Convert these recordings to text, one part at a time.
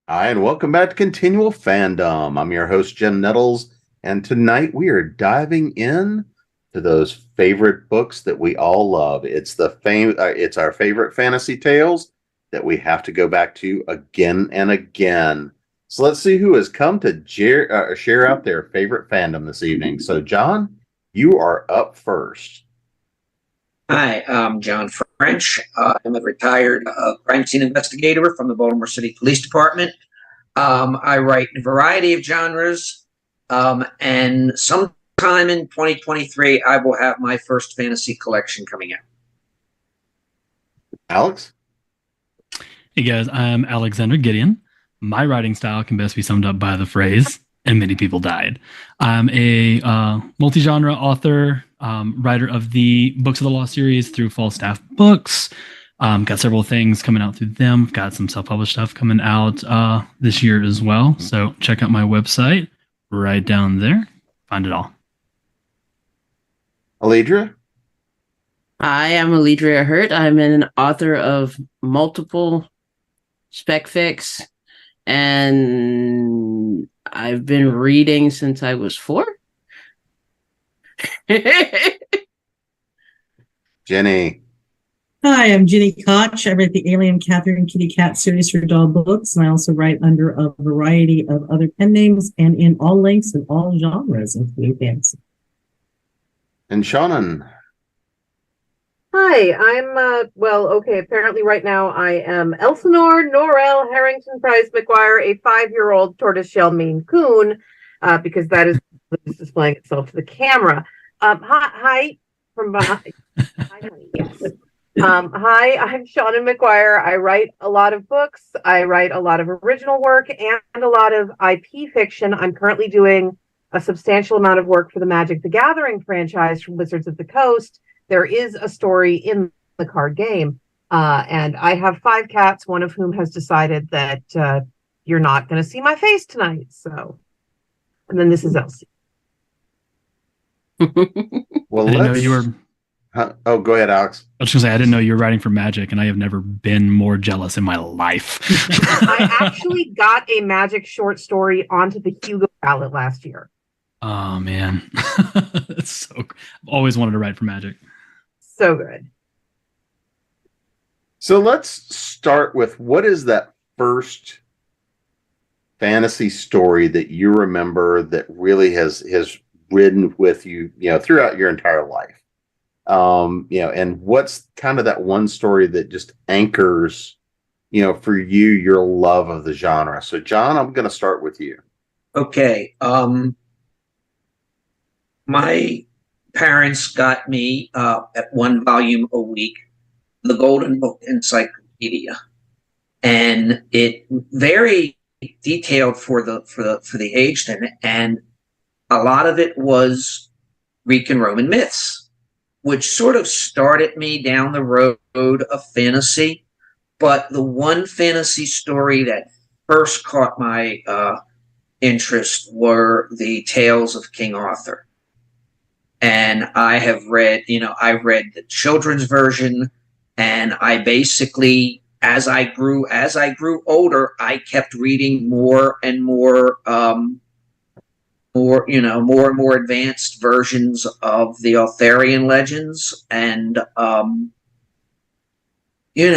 Hi, and welcome back to Continual Fandom. I'm your host, Jim Nettles, and tonight we are diving in to those favorite books that we all love. It's our favorite fantasy tales that we have to go back to again and again. So let's see who has come to share out their favorite fandom this evening. So, John, you are up first. Hi, I'm John French. I'm a retired crime scene investigator from the Baltimore City Police Department. I write in a variety of genres, and sometime in 2023, I will have my first fantasy collection coming out. Alex? Hey guys, I'm Alexander Gideon. My writing style can best be summed up by the phrase, and many people died. I'm a multi-genre author, writer of the Books of the Law series through False Staff Books. Got several things coming out through them. Got some self-published stuff coming out this year as well. So check out my website right down there. Find it all. Alledria? I am Alledria Hurt. I'm an author of multiple spec fics, and I've been reading since I was 4. Jenny? Hi, I'm Gini Koch. I write the Alien Catherine Kitty Cat series for Doll Books, and I also write under a variety of other pen names and in all lengths and all genres, including fantasy. And Seanan? Hi, apparently right now I am Elsinore Norrell Harrington Price McGuire, a 5-year-old tortoiseshell Maine Coon, because that is displaying itself to the camera. Hi, from behind. Hi, honey, yes. Hi, I'm Seanan McGuire. I write a lot of books. I write a lot of original work and a lot of IP fiction. I'm currently doing a substantial amount of work for the Magic the Gathering franchise from Wizards of the Coast. There is a story in the card game, and I have 5 cats, one of whom has decided that you're not going to see my face tonight. So, and then this is Elsie. Well, I didn't know you were. Oh, go ahead, Alex. I was just gonna say I didn't know you were writing for Magic, and I have never been more jealous in my life. I actually got a Magic short story onto the Hugo ballot last year. Oh man, that's so. I've always wanted to write for Magic. So good. So let's start with, what is that first fantasy story that you remember that really has ridden with you, throughout your entire life? And what's kind of that one story that just anchors, for you, your love of the genre? So, John, I'm going to start with you. Okay. My parents got me at 1 volume a week, the Golden Book Encyclopedia, and it very detailed for the age then, and a lot of it was Greek and Roman myths, which sort of started me down the road of fantasy. But the one fantasy story that first caught my interest were the tales of King Arthur. And I have read, I read the children's version, and I basically, as I grew older, I kept reading more and more, more and more advanced versions of the Arthurian legends, and you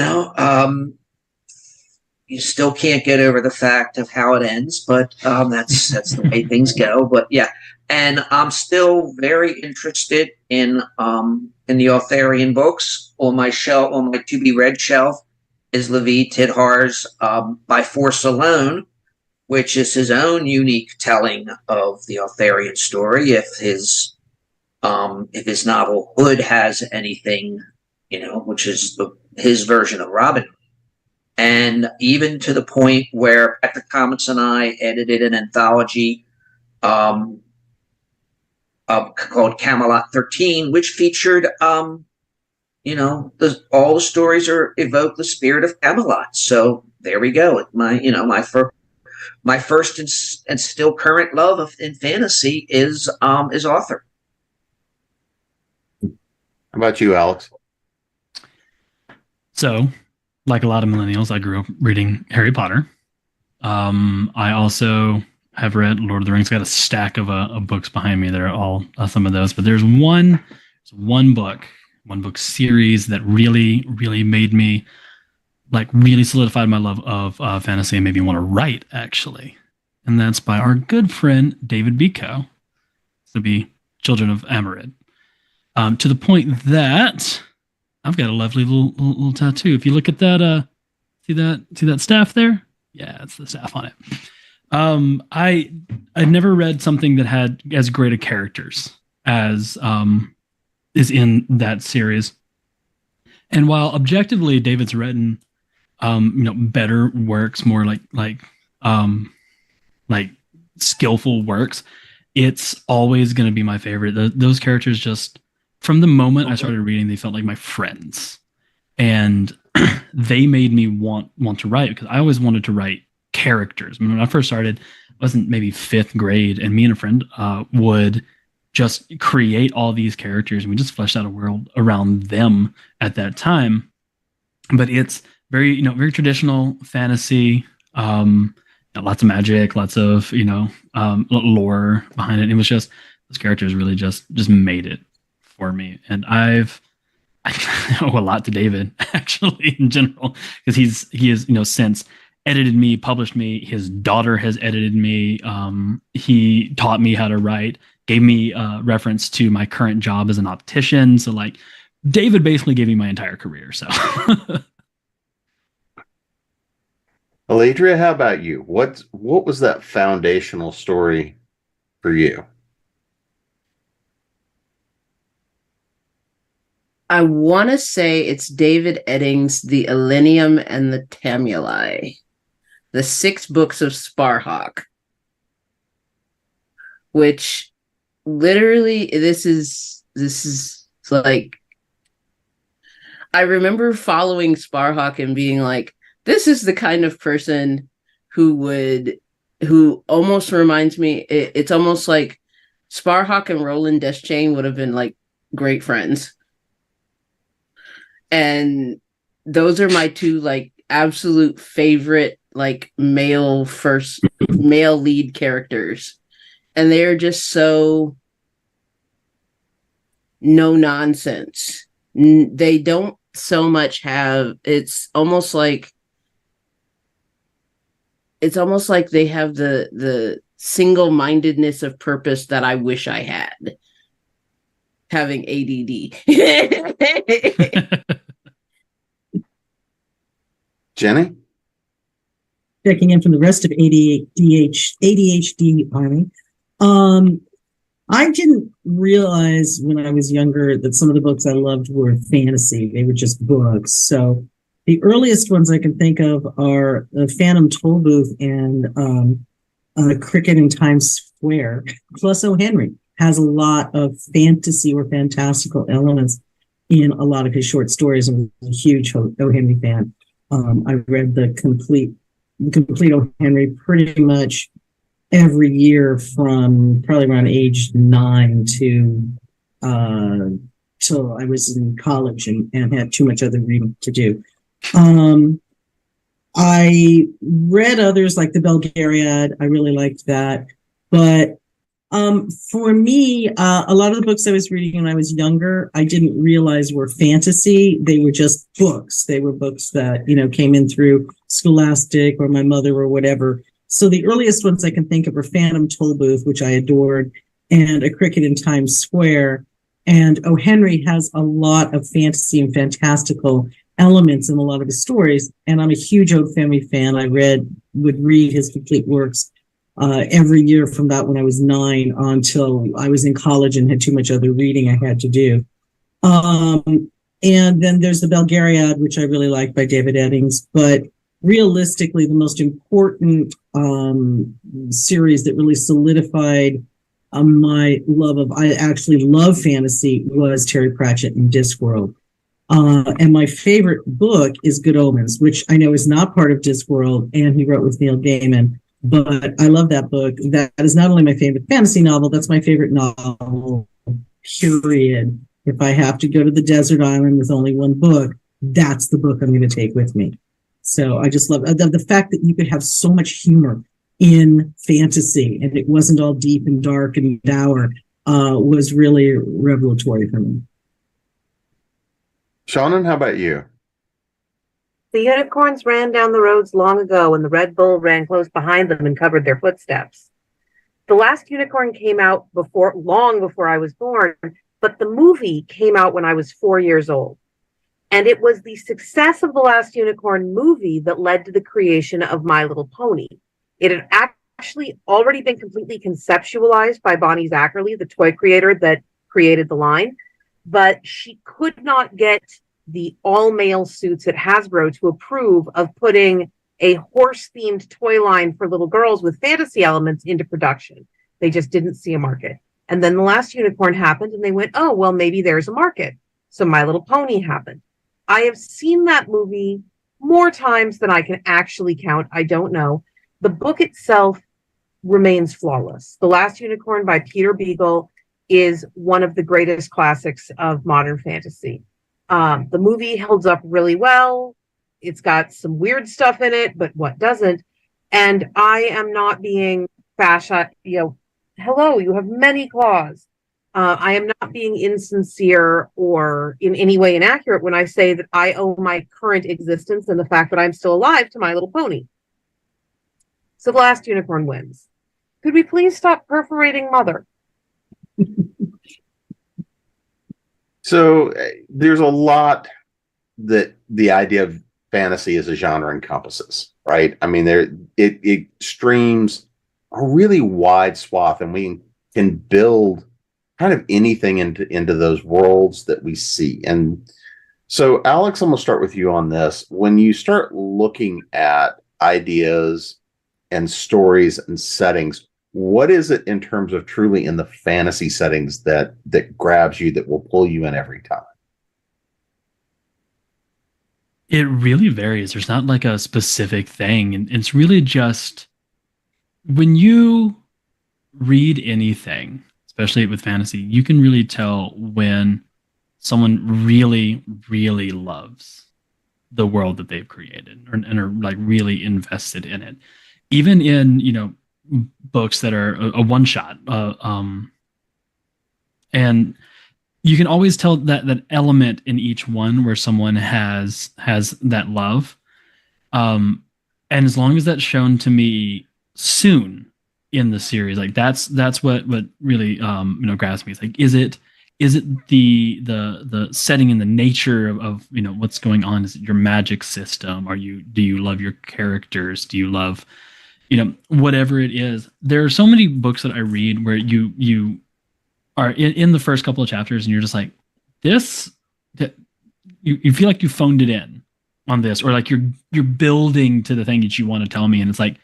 still can't get over the fact of how it ends, but that's the way things go. But yeah, and I'm still very interested in the Arthurian books. On my to be read shelf is Levi Tidhar's By Force Alone, which is his own unique telling of the Arthurian story. If his novel Hood has anything, which is his version of Robin Hood. And even to the point where Patrick Thomas and I edited an anthology called Camelot 13, which featured, all the stories evoke the spirit of Camelot. So there we go. My first and still current love in fantasy is Arthur. How about you, Alex? So, like a lot of millennials, I grew up reading Harry Potter. I also have read Lord of the Rings. Got a stack of books behind me that are all some of those. But there's one book series that really, really made me really solidified my love of fantasy and made me want to write, actually. And that's by our good friend David B. Coe. This will be Children of Amarid. To the point that I've got a lovely little tattoo. If you look at that, see that staff there? Yeah, it's the staff on it. I'd never read something that had as great a characters as is in that series. And while objectively David's written better works, more like skillful works, it's always going to be my favorite. Those characters, just from the moment I started reading, they felt like my friends, and they made me want to write, because I always wanted to write characters. I mean, when I first started, I wasn't maybe 5th grade, and me and a friend would just create all these characters, and we just fleshed out a world around them at that time. But it's very traditional fantasy, lots of magic, lots of lore behind it. It was just, those characters really just made it for me. And I owe a lot to David, actually, in general, because he has since edited me, published me. His daughter has edited me. He taught me how to write, gave me reference to my current job as an optician. So David basically gave me my entire career. So Alledria, how about you? What was that foundational story for you? I want to say it's David Eddings' The Elenium and the Tamuli, the 6 books of Sparhawk, which literally this is like, I remember following Sparhawk and being like, this is the kind of person who almost reminds me, it's almost like Sparhawk and Roland Deschain would have been like great friends. And those are my 2 absolute favorite male lead characters. And they're just so no nonsense. They don't so much have, it's almost like they have the single-mindedness of purpose that I wish I had, having ADD. Jenny? Checking in from the rest of ADHD Army. I didn't realize when I was younger that some of the books I loved were fantasy. They were just books. So the earliest ones I can think of are the Phantom Tollbooth and Cricket in Times Square. Plus O. Henry has a lot of fantasy or fantastical elements in a lot of his short stories. I'm a huge O. Henry fan. I read the complete O. Henry pretty much every year from probably around age 9 to till I was in college and had too much other reading to do. I read others like the Belgariad. I really liked that. But for me, a lot of the books I was reading when I was younger, I didn't realize were fantasy. They were just books. They were books that, came in through Scholastic or my mother or whatever. So the earliest ones I can think of are Phantom Tollbooth, which I adored, and A Cricket in Times Square. And O. Henry has a lot of fantasy and fantastical elements in a lot of his stories. And I'm a huge O. Henry fan. I would read his complete works every year from about when I was 9 until I was in college and had too much other reading I had to do. And then there's the Belgariad, which I really like, by David Eddings. But realistically, the most important series that really solidified my love of, I actually love fantasy, was Terry Pratchett and Discworld. And my favorite book is Good Omens, which I know is not part of Discworld, and he wrote with Neil Gaiman. But I love that book. That is not only my favorite fantasy novel, that's my favorite novel, period. If I have to go to the desert island with only one book, that's the book I'm going to take with me. So I just love the fact that you could have so much humor in fantasy and it wasn't all deep and dark and dour was really revelatory for me. Seanan, how about you? The unicorns ran down the roads long ago, and the Red Bull ran close behind them and covered their footsteps. The last unicorn came out long before I was born, but the movie came out when I was 4 years old. And it was the success of the Last Unicorn movie that led to the creation of My Little Pony. It had actually already been completely conceptualized by Bonnie Zackerly, the toy creator that created the line, but she could not get the all-male suits at Hasbro to approve of putting a horse-themed toy line for little girls with fantasy elements into production. They just didn't see a market. And then The Last Unicorn happened, and they went, oh, well, maybe there's a market. So My Little Pony happened. I have seen that movie more times than I can actually count. I don't know. The book itself remains flawless. The Last Unicorn by Peter Beagle is one of the greatest classics of modern fantasy. The movie holds up really well. It's got some weird stuff in it, but what doesn't? And I am not being fashion, hello, you have many claws. I am not being insincere or in any way inaccurate when I say that I owe my current existence and the fact that I'm still alive to My Little Pony. So The Last Unicorn wins. Could we please stop perforating Mother? So there's a lot that the idea of fantasy as a genre encompasses, right? I mean, it streams a really wide swath, and we can build kind of anything into those worlds that we see. And so, Alex, I'm going to start with you on this. When you start looking at ideas and stories and settings, what is it in terms of truly in the fantasy settings that grabs you, that will pull you in every time? It really varies. There's not like a specific thing. And it's really just when you read anything, especially with fantasy, you can really tell when someone really, really loves the world that they've created and are like really invested in it. Even in, books that are a one shot. And you can always tell that element in each one where someone has that love. And as long as that's shown to me soon in the series, like that's what really grabs me. It's like, is it the setting and the nature of what's going on? Is it your magic system? Do you love your characters? Do you love whatever it is? There are so many books that I read where you are in the first couple of chapters and you're just like, you feel like you phoned it in on this, or like you're building to the thing that you want to tell me, and it's like,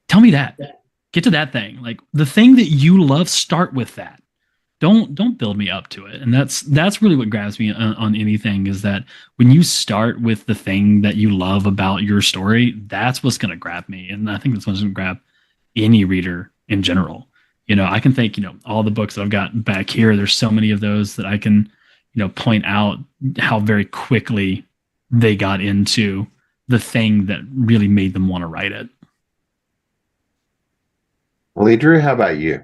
tell me that. Get to that thing. Like the thing that you love, start with that. Don't build me up to it. And that's really what grabs me on anything, is that when you start with the thing that you love about your story, that's what's going to grab me. And I think that's what's going to grab any reader in general. I can think, all the books that I've got back here, there's so many of those that I can, point out how very quickly they got into the thing that really made them want to write it. Alledria, how about you?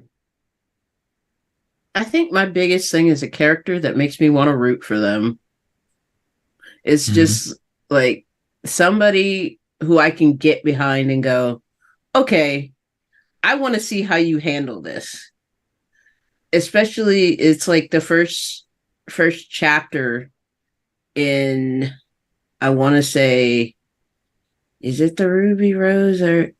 I think my biggest thing is a character that makes me want to root for them. It's just like somebody who I can get behind and go, okay, I want to see how you handle this. Especially, it's like the first chapter in, I want to say, is it the Ruby Rose or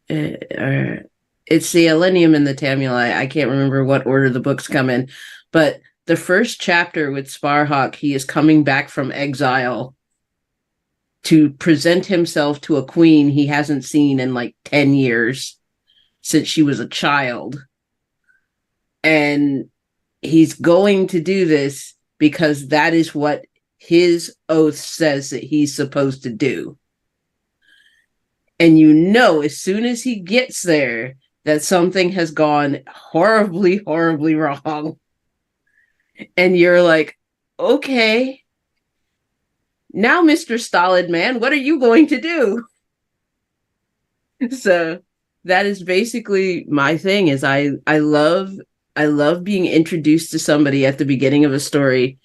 it's the Elenium and the Tamuli. I can't remember what order the books come in, but the first chapter with Sparhawk, he is coming back from exile to present himself to a queen he hasn't seen in like 10 years since she was a child. And he's going to do this because that is what his oath says that he's supposed to do. And as soon as he gets there, that something has gone horribly, horribly wrong. And you're like, okay, now, Mr. Stolid Man, what are you going to do? So that is basically my thing. Is I love being introduced to somebody at the beginning of a story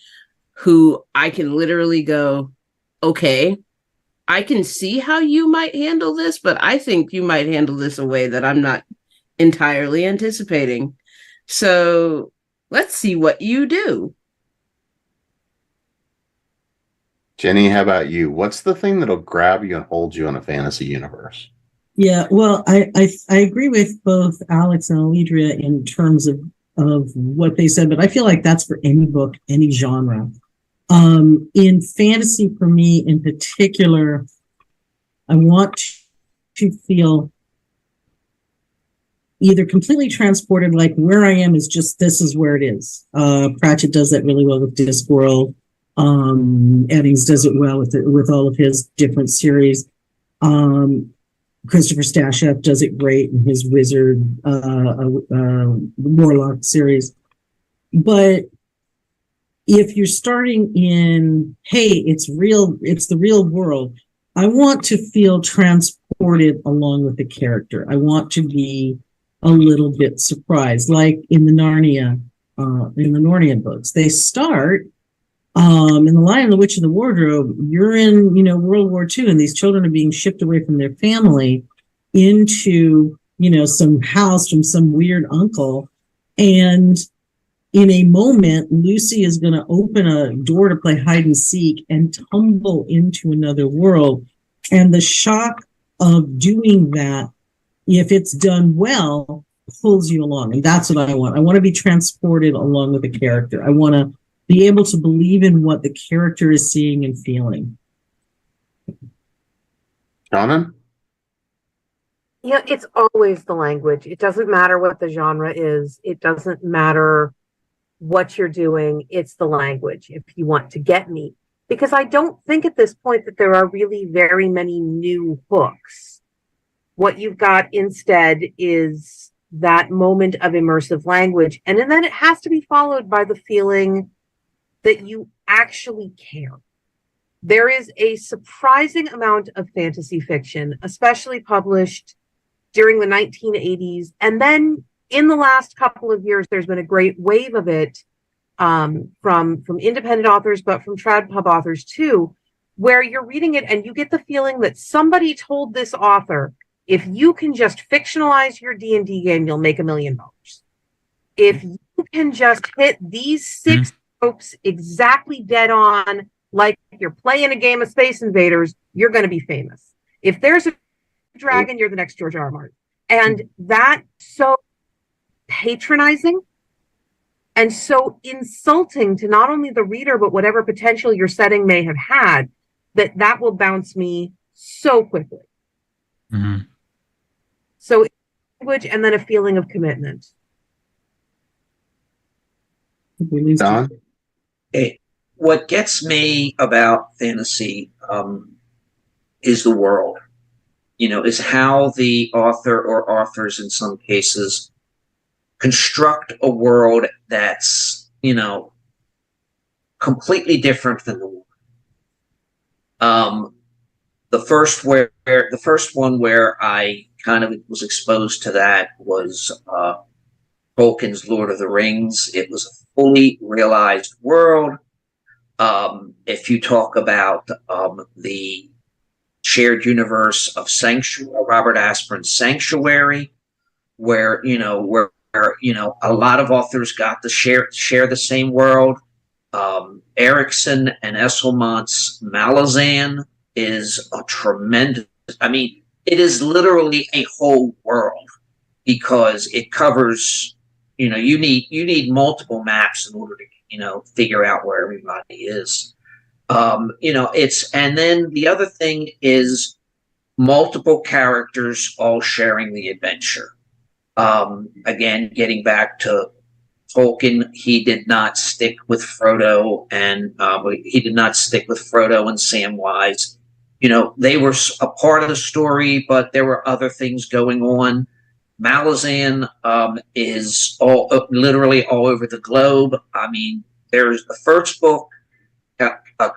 who I can literally go, okay, I can see how you might handle this, but I think you might handle this a way that I'm not entirely anticipating. So let's see what you do. Jenny, how about you? What's the thing that'll grab you and hold you in a fantasy universe? Yeah, well, I agree with both Alex and Alledria in terms of what they said, but I feel like that's for any book, any genre. In fantasy, for me in particular, I want to feel either completely transported, like where I am is just, this is where it is. Pratchett does that really well with Discworld. Eddings does it well with all of his different series. Christopher Stashef does it great in his Wizard, Warlock series. But if you're starting in, hey, it's real, it's the real world, I want to feel transported along with the character. I want to be a little bit surprised, like in the Narnia books. They start in The Lion, the Witch, and the Wardrobe. You're in, World War II, and these children are being shipped away from their family into, some house from some weird uncle. And in a moment, Lucy is going to open a door to play hide and seek and tumble into another world. And the shock of doing that, if it's done well, pulls you along. And that's what I want. I want to be transported along with the character. I want to be able to believe in what the character is seeing and feeling. Shannon? Yeah, it's always the language. It doesn't matter what the genre is. It doesn't matter what you're doing. It's the language if you want to get me. Because I don't think at this point that there are really very many new books. What you've got instead is that moment of immersive language. And then it has to be followed by the feeling that you actually care. There is a surprising amount of fantasy fiction, especially published during the 1980s. And then in the last couple of years, there's been a great wave of it from independent authors, but from trad pub authors too, where you're reading it and you get the feeling that somebody told this author, if you can just fictionalize your D&D game, you'll make $1 million. If you can just hit these 6 tropes exactly dead on, like you're playing a game of Space Invaders, you're going to be famous. If there's a dragon, you're the next George R. R. Martin. And that's so patronizing and so insulting to not only the reader, but whatever potential your setting may have had, that will bounce me so quickly. Mm-hmm. So language and then a feeling of commitment. Don? What gets me about fantasy is the world, is how the author or authors in some cases construct a world that's, completely different than the one. The first one where I kind of was exposed to that was Tolkien's Lord of the Rings. It was a fully realized world. If you talk about the shared universe of Robert Asprin's Sanctuary, where a lot of authors got to share the same world. Erickson and Esselmont's Malazan is a tremendous. I mean, it is literally a whole world because it covers. You need multiple maps in order to figure out where everybody is. And then the other thing is multiple characters all sharing the adventure. Again, getting back to Tolkien, he did not stick with Frodo and Samwise. They were a part of the story, but there were other things going on. Malazan is literally all over the globe. I mean, there's the first book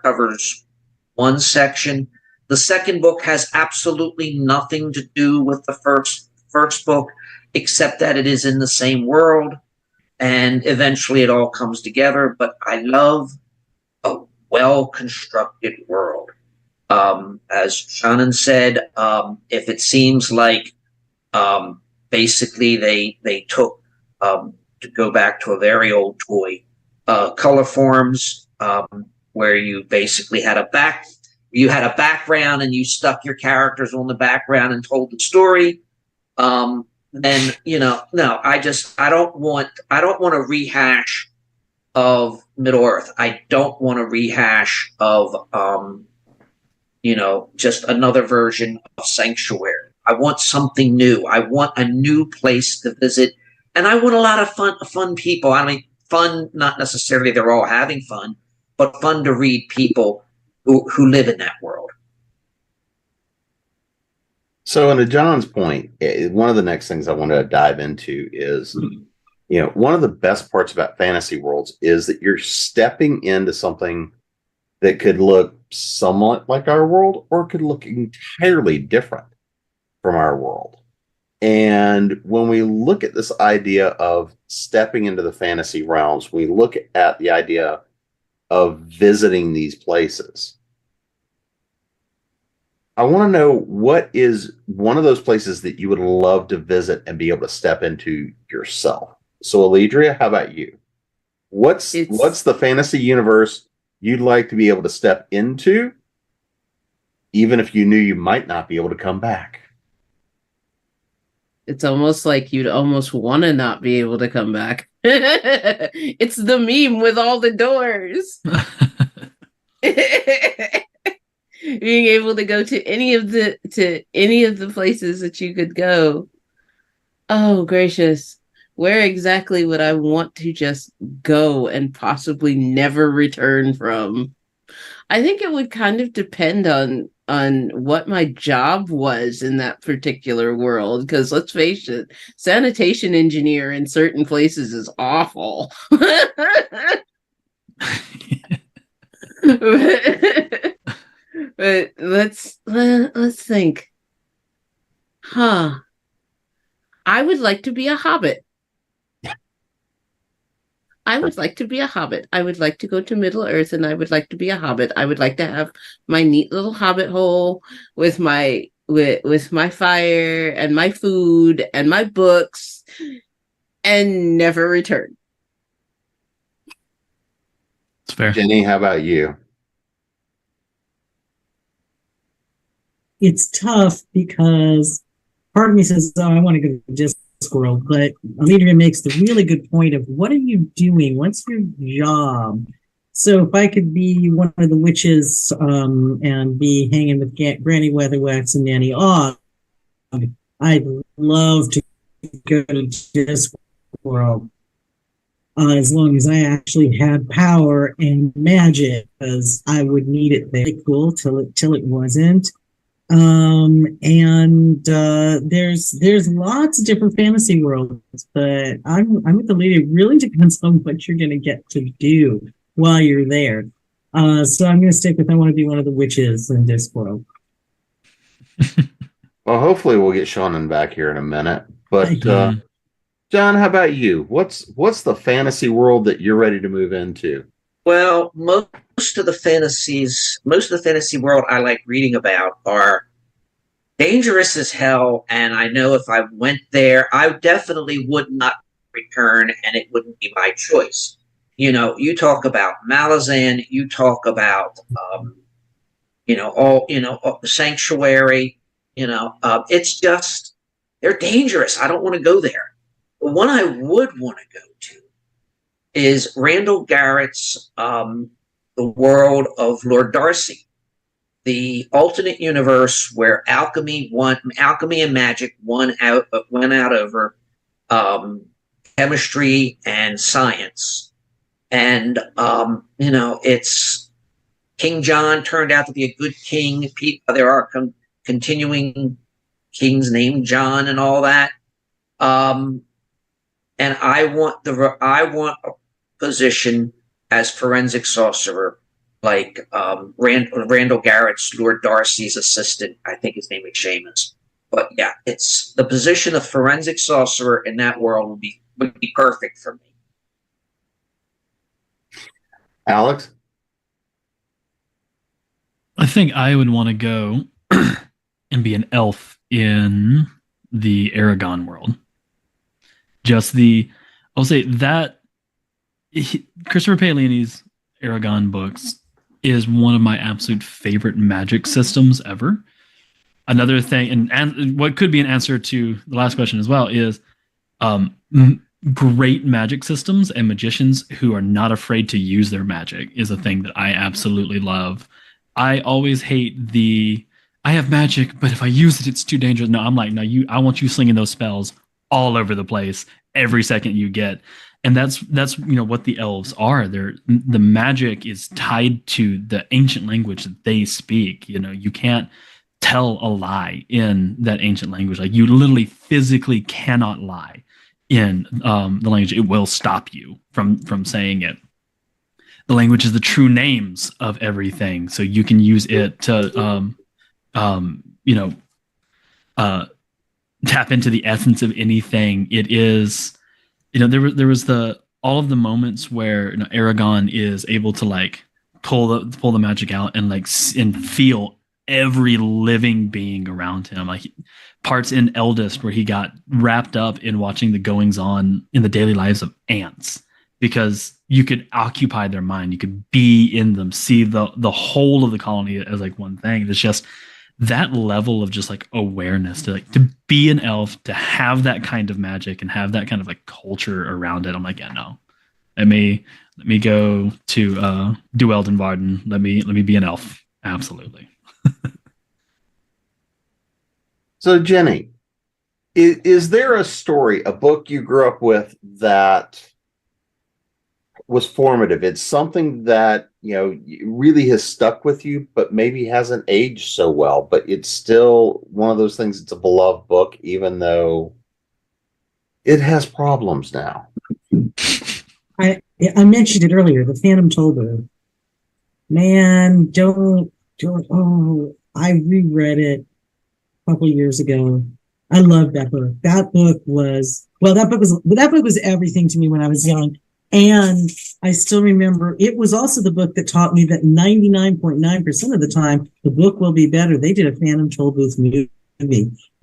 covers one section. The second book has absolutely nothing to do with the first book, except that it is in the same world, and eventually it all comes together. But I love a well-constructed world. As Shannon said, if it seems like basically they took, to go back to a very old toy, color forms, where you basically had a background and you stuck your characters on the background and told the story. Then no, I don't want a rehash of Middle Earth. I don't want a rehash of just another version of Sanctuary. I want something new. I want a new place to visit, and I want a lot of fun people. I mean, fun, not necessarily they're all having fun, but fun to read people who live in that world. So, to John's point, one of the next things I want to dive into is, one of the best parts about fantasy worlds is that you're stepping into something that could look somewhat like our world or could look entirely different from our world. And when we look at this idea of stepping into the fantasy realms, we look at the idea of visiting these places. I want to know, what is one of those places that you would love to visit and be able to step into yourself? So, Alledria, how about you? What's the fantasy universe you'd like to be able to step into, even if you knew you might not be able to come back? It's almost like you'd almost want to not be able to come back. It's the meme with all the doors. Being able to go to any of the places that you could go. Oh, gracious. Where exactly would I want to just go and possibly never return from? I think it would kind of depend on what my job was in that particular world, because let's face it, sanitation engineer in certain places is awful. But let's think. I would like to be a hobbit. I would like to be a hobbit. I would like to go to Middle Earth, and I would like to be a hobbit. I would like to have my neat little hobbit hole with my fire and my food and my books, and never return. It's fair. Jenny, how about you? It's tough because part of me says, "Oh, I want to go to Discworld," but Alledria makes the really good point of, what are you doing? What's your job? So if I could be one of the witches and be hanging with Granny Weatherwax and Nanny Ogg, I'd love to go to Discworld. As long as I actually had power and magic, because I would need it there. Cool till it wasn't. There's lots of different fantasy worlds, but I'm with the lady. It really depends on what you're going to get to do while you're there. So I'm going to stick with, I want to be one of the witches in Discworld. Well, hopefully we'll get Shannon back here in a minute. But John, how about you? What's the fantasy world that you're ready to move into? Well, most of the fantasy world I like reading about are dangerous as hell, and I know if I went there, I definitely would not return, and it wouldn't be my choice. You talk about Malazan, you talk about Sanctuary. It's just, they're dangerous. I don't want to go there. The one I would want to go to is Randall Garrett's The World of Lord Darcy, the alternate universe where alchemy and magic went out over chemistry and science, and it's King John turned out to be a good king. There are continuing kings named John and all that, and I want a position as forensic sorcerer like Randall Garrett's Lord Darcy's assistant. I think his name is Seamus. But yeah, it's the position of forensic sorcerer in that world would be perfect for me. Alex? I think I would want to go and be an elf in the Aragon world. I'll say that Christopher Paolini's Aragon books is one of my absolute favorite magic systems ever. Another thing, and what could be an answer to the last question as well, is great magic systems and magicians who are not afraid to use their magic is a thing that I absolutely love. I always hate I have magic, but if I use it, it's too dangerous. No, I'm like, no, I want you slinging those spells all over the place every second you get. And that's what the elves are. The magic is tied to the ancient language that they speak. You can't tell a lie in that ancient language. Like, you literally physically cannot lie in the language. It will stop you from saying it. The language is the true names of everything, so you can use it to tap into the essence of anything. It is, there was all of the moments where Aragon is able to like pull the magic out and and feel every living being around him. Like parts in Eldest where he got wrapped up in watching the goings on in the daily lives of ants, because you could occupy their mind, you could be in them, see the whole of the colony as like one thing. It's just that level of just like awareness to be an elf, to have that kind of magic and have that kind of like culture around it. I'm like, yeah, no, let me go to Do Eldon Varden. Let me be an elf. Absolutely. So Jenny, is there a story, a book you grew up with that was formative? It's something that really has stuck with you, but maybe hasn't aged so well, but it's still one of those things. It's a beloved book, even though it has problems now. I mentioned it earlier, the Phantom Tollbooth. Man, don't. Oh, I reread it a couple years ago. I loved that book. That book was everything to me when I was young. And I still remember it was also the book that taught me that 99.9% of the time, the book will be better. They did a Phantom Tollbooth movie,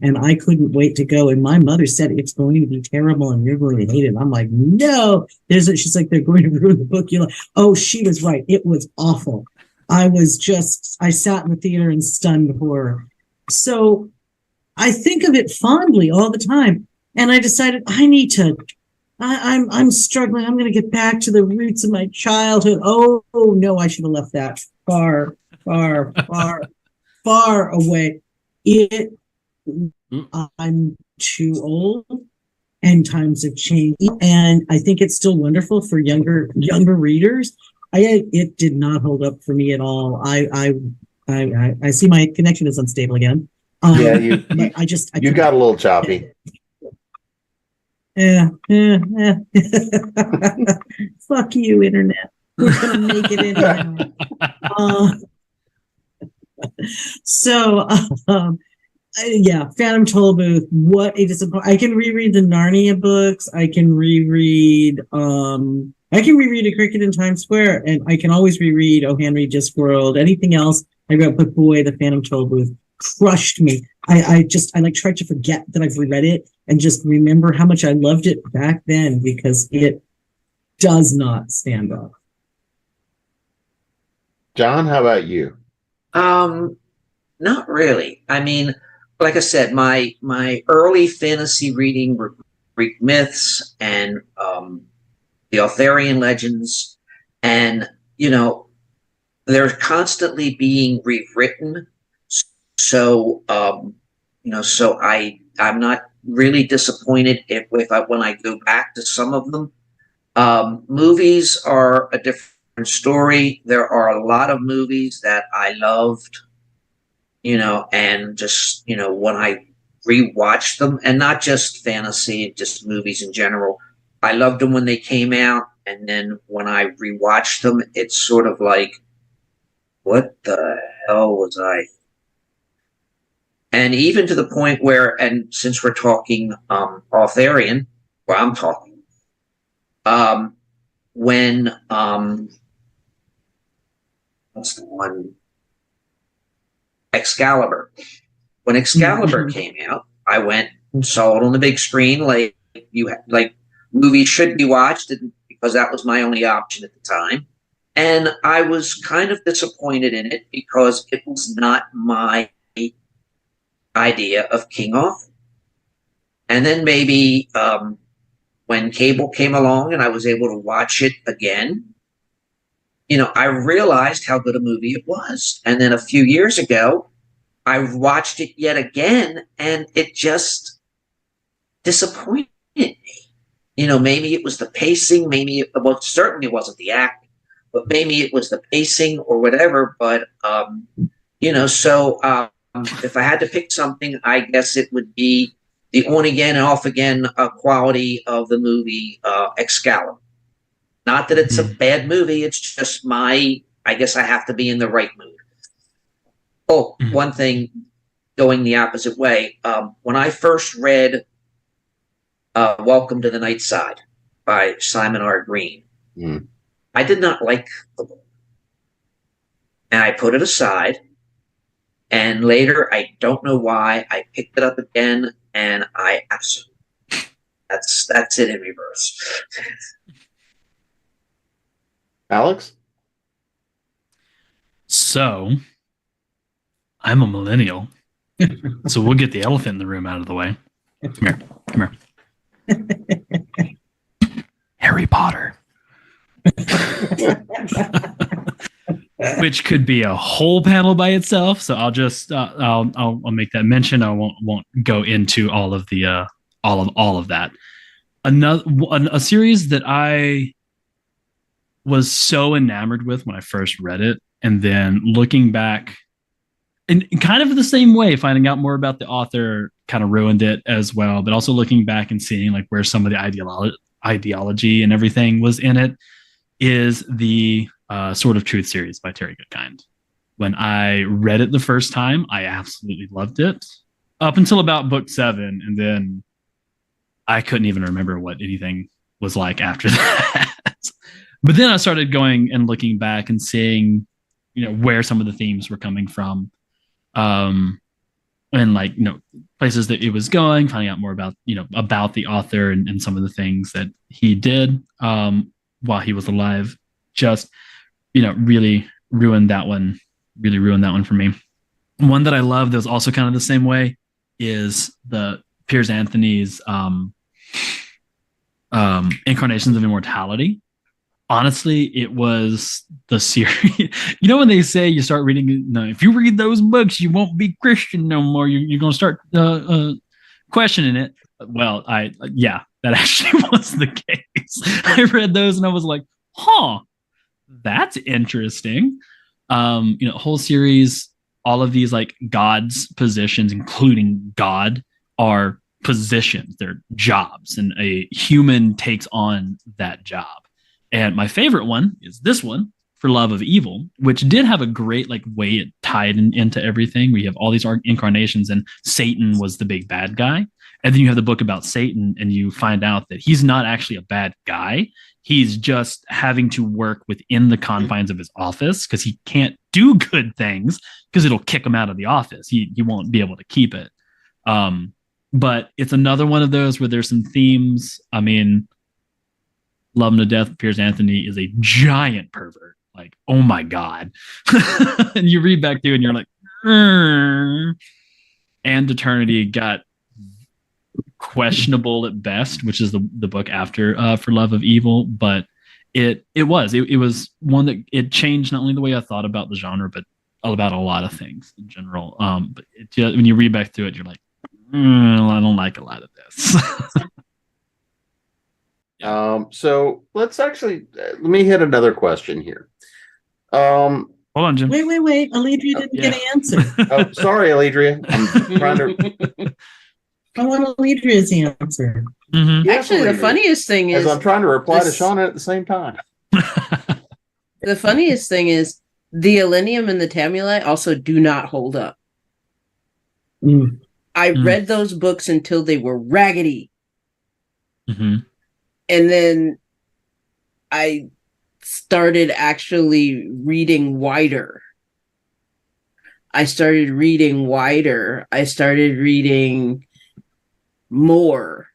and I couldn't wait to go. And my mother said, it's going to be terrible and you're going to hate it. And I'm like, no. She's like, they're going to ruin the book. You're like, oh, she was right. It was awful. I sat in the theater in stunned horror. So I think of it fondly all the time. And I decided I'm struggling. I'm going to get back to the roots of my childhood. Oh no, I should have left that far away. I'm too old, and times have changed. And I think it's still wonderful for younger readers. It did not hold up for me at all. I see my connection is unstable again. Yeah, you got a little choppy. Yeah. Fuck you, internet. We're gonna make it anyhow. Phantom Tollbooth. What a disappointment! I can reread the Narnia books. I can reread. I can reread A Cricket in Times Square, and I can always reread O. Henry Discworld. Anything else I read, but boy, the Phantom Tollbooth crushed me. I tried to forget that I've reread it and just remember how much I loved it back then, because it does not stand up. John, how about you? Not really. I mean, like I said, my early fantasy reading were Greek myths and the Arthurian legends, and they're constantly being rewritten. So so I'm not really disappointed when I go back to some of them. Movies are a different story. There are a lot of movies that I loved, and just when I rewatched them, and not just fantasy, just movies in general. I loved them when they came out, and then when I rewatched them, it's sort of like what the hell was I? And even to the point where, and since we're talking Arthurian, where I'm talking, when what's the one? Excalibur. When Excalibur came out, I went and saw it on the big screen, like movies should be watched, because that was my only option at the time. And I was kind of disappointed in it because it was not my idea of King Arthur. And then maybe when cable came along and I was able to watch it again, I realized how good a movie it was. And then a few years ago, I watched it yet again, and it just disappointed me. Maybe it was the pacing, well, certainly it wasn't the acting, but maybe it was the pacing or whatever. But, if I had to pick something, I guess it would be the on again and off again quality of the movie Excalibur. Not that it's a bad movie, it's just I guess I have to be in the right mood. Oh, one thing going the opposite way. When I first read Welcome to the Night Side by Simon R. Green, I did not like the book. And I put it aside. And later, I don't know why, I picked it up again, and I absolutely, that's it in reverse. Alex? So, I'm a millennial, so we'll get the elephant in the room out of the way. Come here. Harry Potter. Which could be a whole panel by itself. So I'll just I'll make that mention. I won't go into all of the all of that. A series that I was so enamored with when I first read it, and then looking back, in kind of the same way, finding out more about the author kind of ruined it as well. But also looking back and seeing like where some of the ideology and everything was in it, is the Sword of Truth series by Terry Goodkind. When I read it the first time, I absolutely loved it up until about book 7, and then I couldn't even remember what anything was like after that. But then I started going and looking back and seeing, where some of the themes were coming from, and places that it was going, finding out more about about the author and some of the things that he did while he was alive. Just really ruined that one for me. One that I love that was also kind of the same way is the Piers Anthony's Incarnations of Immortality. Honestly, it was the series. When they say you start reading, if you read those books, you won't be Christian no more. You're going to start questioning it. Well, that actually was the case. I read those and I was like, that's interesting. Whole series, all of these like God's positions, including God, are positions. They're jobs, and a human takes on that job. And my favorite one is this one, For Love of Evil, which did have a great way it tied into everything. We have all these incarnations, and Satan was the big bad guy. And then you have the book about Satan, and you find out that he's not actually a bad guy. He's just having to work within the confines of his office because he can't do good things because it'll kick him out of the office. He won't be able to keep it. But it's another one of those where there's some themes. I mean, Love Him to Death, Piers Anthony is a giant pervert. Like, oh my God. And you read back through and you're like, And Eternity got questionable at best, which is the book after For Love of Evil. But it was one that it changed not only the way I thought about the genre, but about a lot of things in general. But when you read back through it, you're like, I don't like a lot of this. So let's actually let me hit another question here. Hold on, Jim. Wait. Alledria didn't get an answer. Oh, sorry, Alledria. I'm trying to. I want Alledria's answer. Mm-hmm. Yes, Actually, the Alledria. funniest thing is As I'm trying to reply to Shauna at the same time. the funniest thing is the Elenium and the Tamuli also do not hold up. I read those books until they were raggedy. Mm-hmm. And then I started actually reading wider. I started reading more.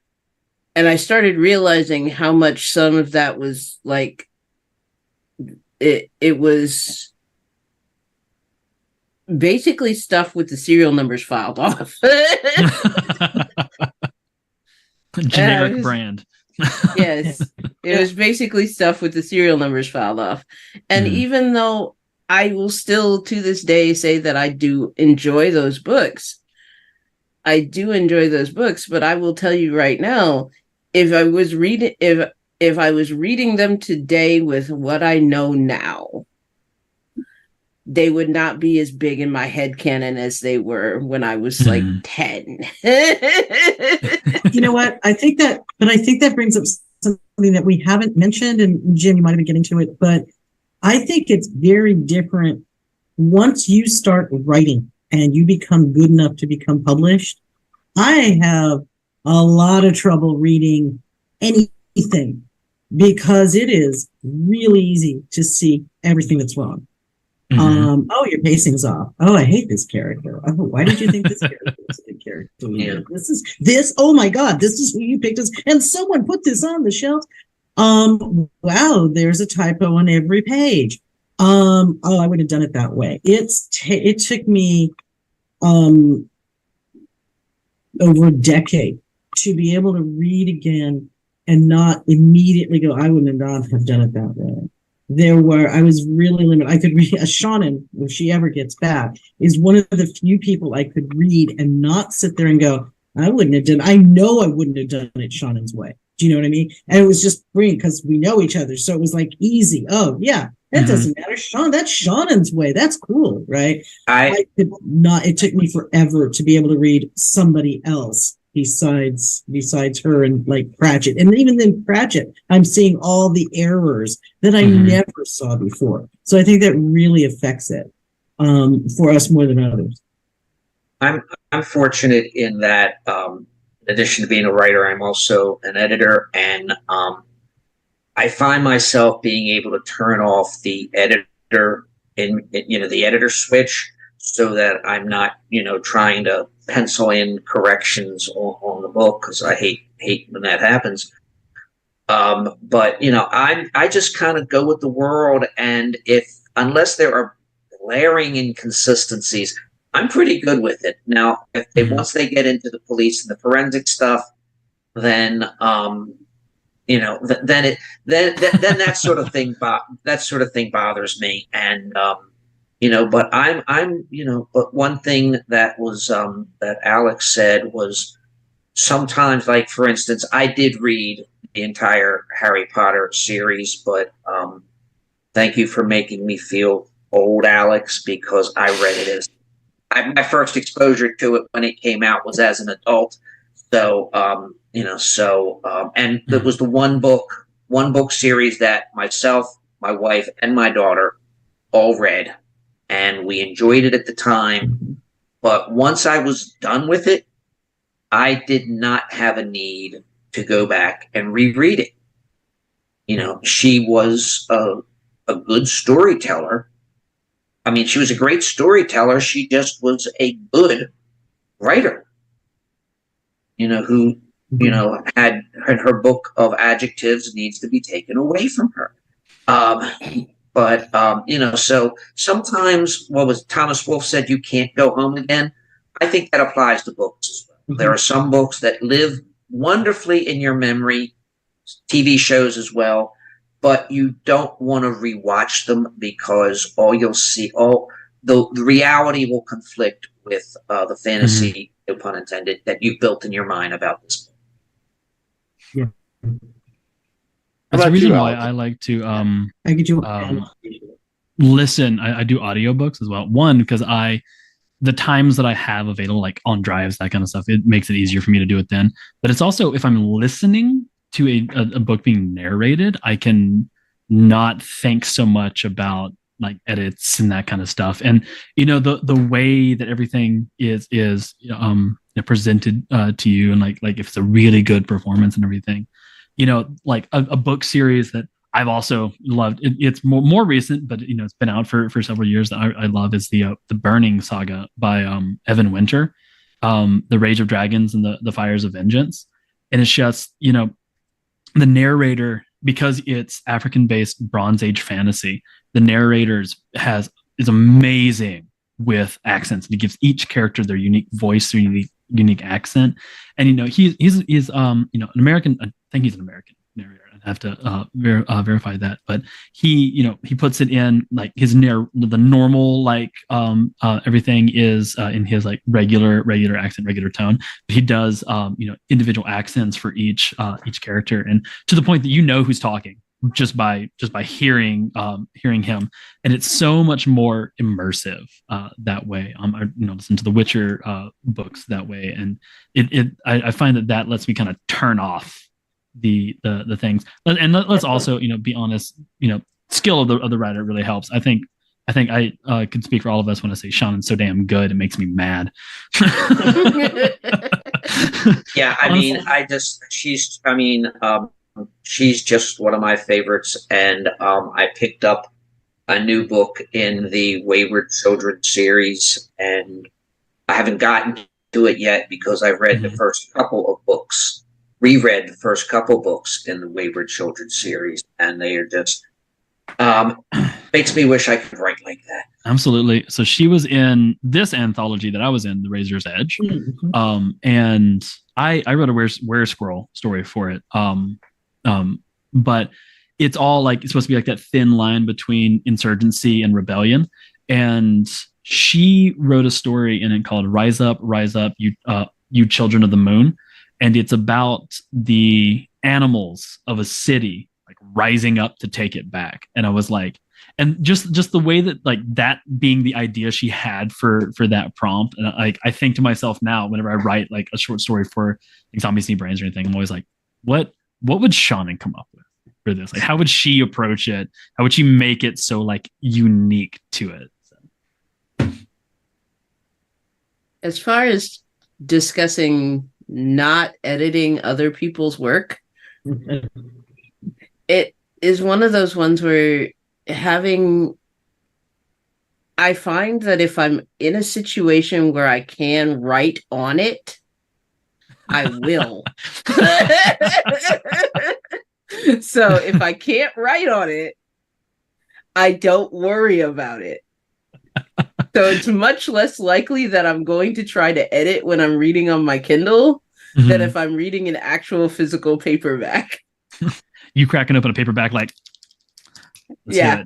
And I started realizing how much some of that was like, it was basically stuff with the serial numbers filed off. Generic brand. Yes. It was basically stuff with the serial numbers filed off. And even though I will still to this day say that I do enjoy those books, but I will tell you right now, if I was reading them today with what I know now, they would not be as big in my headcanon as they were when I was like 10. You know what? I think that brings up something that we haven't mentioned, and Jim, you might have been getting to it, but I think it's very different once you start writing and you become good enough to become published. I have a lot of trouble reading anything because it is really easy to see everything that's wrong. Oh, your pacing's off. Oh, I hate this character. Oh, why did you think this character was a good character? Yeah. This. Oh my God, this is who you picked us, and someone put this on the shelf. Wow, there's a typo on every page. Oh, I would have done it that way. It took me over a decade to be able to read again and not immediately go, I would not have done it that way. I was really limited. I could read a Seanan, if she ever gets back, is one of the few people I could read and not sit there and go, I wouldn't have done it Seanan's way. Do you know what I mean? And it was just brilliant because we know each other. So it was like easy. Oh yeah, that doesn't matter. That's Seanan's way. That's cool, right? I could not, it took me forever to be able to read somebody else besides her and like Pratchett. And even then Pratchett, I'm seeing all the errors that I never saw before. So I think that really affects it for us more than others. I'm fortunate in that, in addition to being a writer, I'm also an editor, and I find myself being able to turn off the editor the editor switch, so that I'm not, trying to pencil in corrections on the book, because I hate when that happens. But I just kind of go with the world, and unless there are glaring inconsistencies, I'm pretty good with it. Now, once they get into the police and the forensic stuff, then then that sort of thing bothers me. And but but one thing that was that Alex said was, sometimes, like for instance, I did read the entire Harry Potter series, but thank you for making me feel old, Alex, because I read it as my first exposure to it when it came out was as an adult. So and it was the one book series that myself, my wife, and my daughter all read, and we enjoyed it at the time. But once I was done with it, I did not have a need to go back and reread it. She was a good storyteller. I mean, she was a great storyteller. She just was a good writer, who, had her book of adjectives needs to be taken away from her. So sometimes, what was Thomas Wolfe said, you can't go home again. I think that applies to books as well. There are some books that live wonderfully in your memory, TV shows as well, but you don't want to rewatch them, because all you'll see, the reality will conflict with the fantasy, no pun intended, that you built in your mind about this book. Yeah. That's the reason why I like to listen. I do audiobooks as well. One, because the times that I have available, like on drives, that kind of stuff, it makes it easier for me to do it then. But it's also, if I'm listening to a book being narrated, I can not think so much about like edits and that kind of stuff. And the way that everything is presented to you, and like if it's a really good performance and everything, like a book series that I've also loved. It's more recent, but it's been out for several years. That I love is the Burning Saga by Evan Winter, The Rage of Dragons and the Fires of Vengeance. And it's just the narrator, because it's African-based Bronze Age fantasy. The narrator is amazing with accents, and he gives each character their unique voice, their unique accent. And he's an American. I think he's an American narrator. I have to verify that, but he puts it in like the normal, like everything is in his like regular accent, regular tone. But he does individual accents for each character, and to the point that who's talking just by hearing him, and it's so much more immersive that way. I listen to the Witcher books that way, and I find that lets me kind of turn off the things. And let's also be honest, skill of the writer really helps. I think I could speak for all of us when I say Seanan's so damn good it makes me mad. Yeah, I mean, she's just one of my favorites, and I picked up a new book in the Wayward Children series, and I haven't gotten to it yet because I've read the first couple of books, reread the first couple books in the Wayward Children series, and they are just makes me wish I could write like that. Absolutely. So she was in this anthology that I was in, The Razor's Edge, and I wrote a Were Squirrel story for it. But it's all like, it's supposed to be like that thin line between insurgency and rebellion. And she wrote a story in it called Rise Up, You Children of the Moon. And it's about the animals of a city like rising up to take it back. And I was like, and just the way that like that being the idea she had for that prompt. And I think to myself now, whenever I write like a short story for like Zombies Need Brains or anything, I'm always like, what would Seanan come up with for this? Like, how would she approach it? How would she make it so like unique to it? So. As far as discussing not editing other people's work, it is one of those ones where I find that if I'm in a situation where I can write on it, I will. So if I can't write on it, I don't worry about it. So it's much less likely that I'm going to try to edit when I'm reading on my Kindle than if I'm reading an actual physical paperback. You cracking open a paperback like, yeah.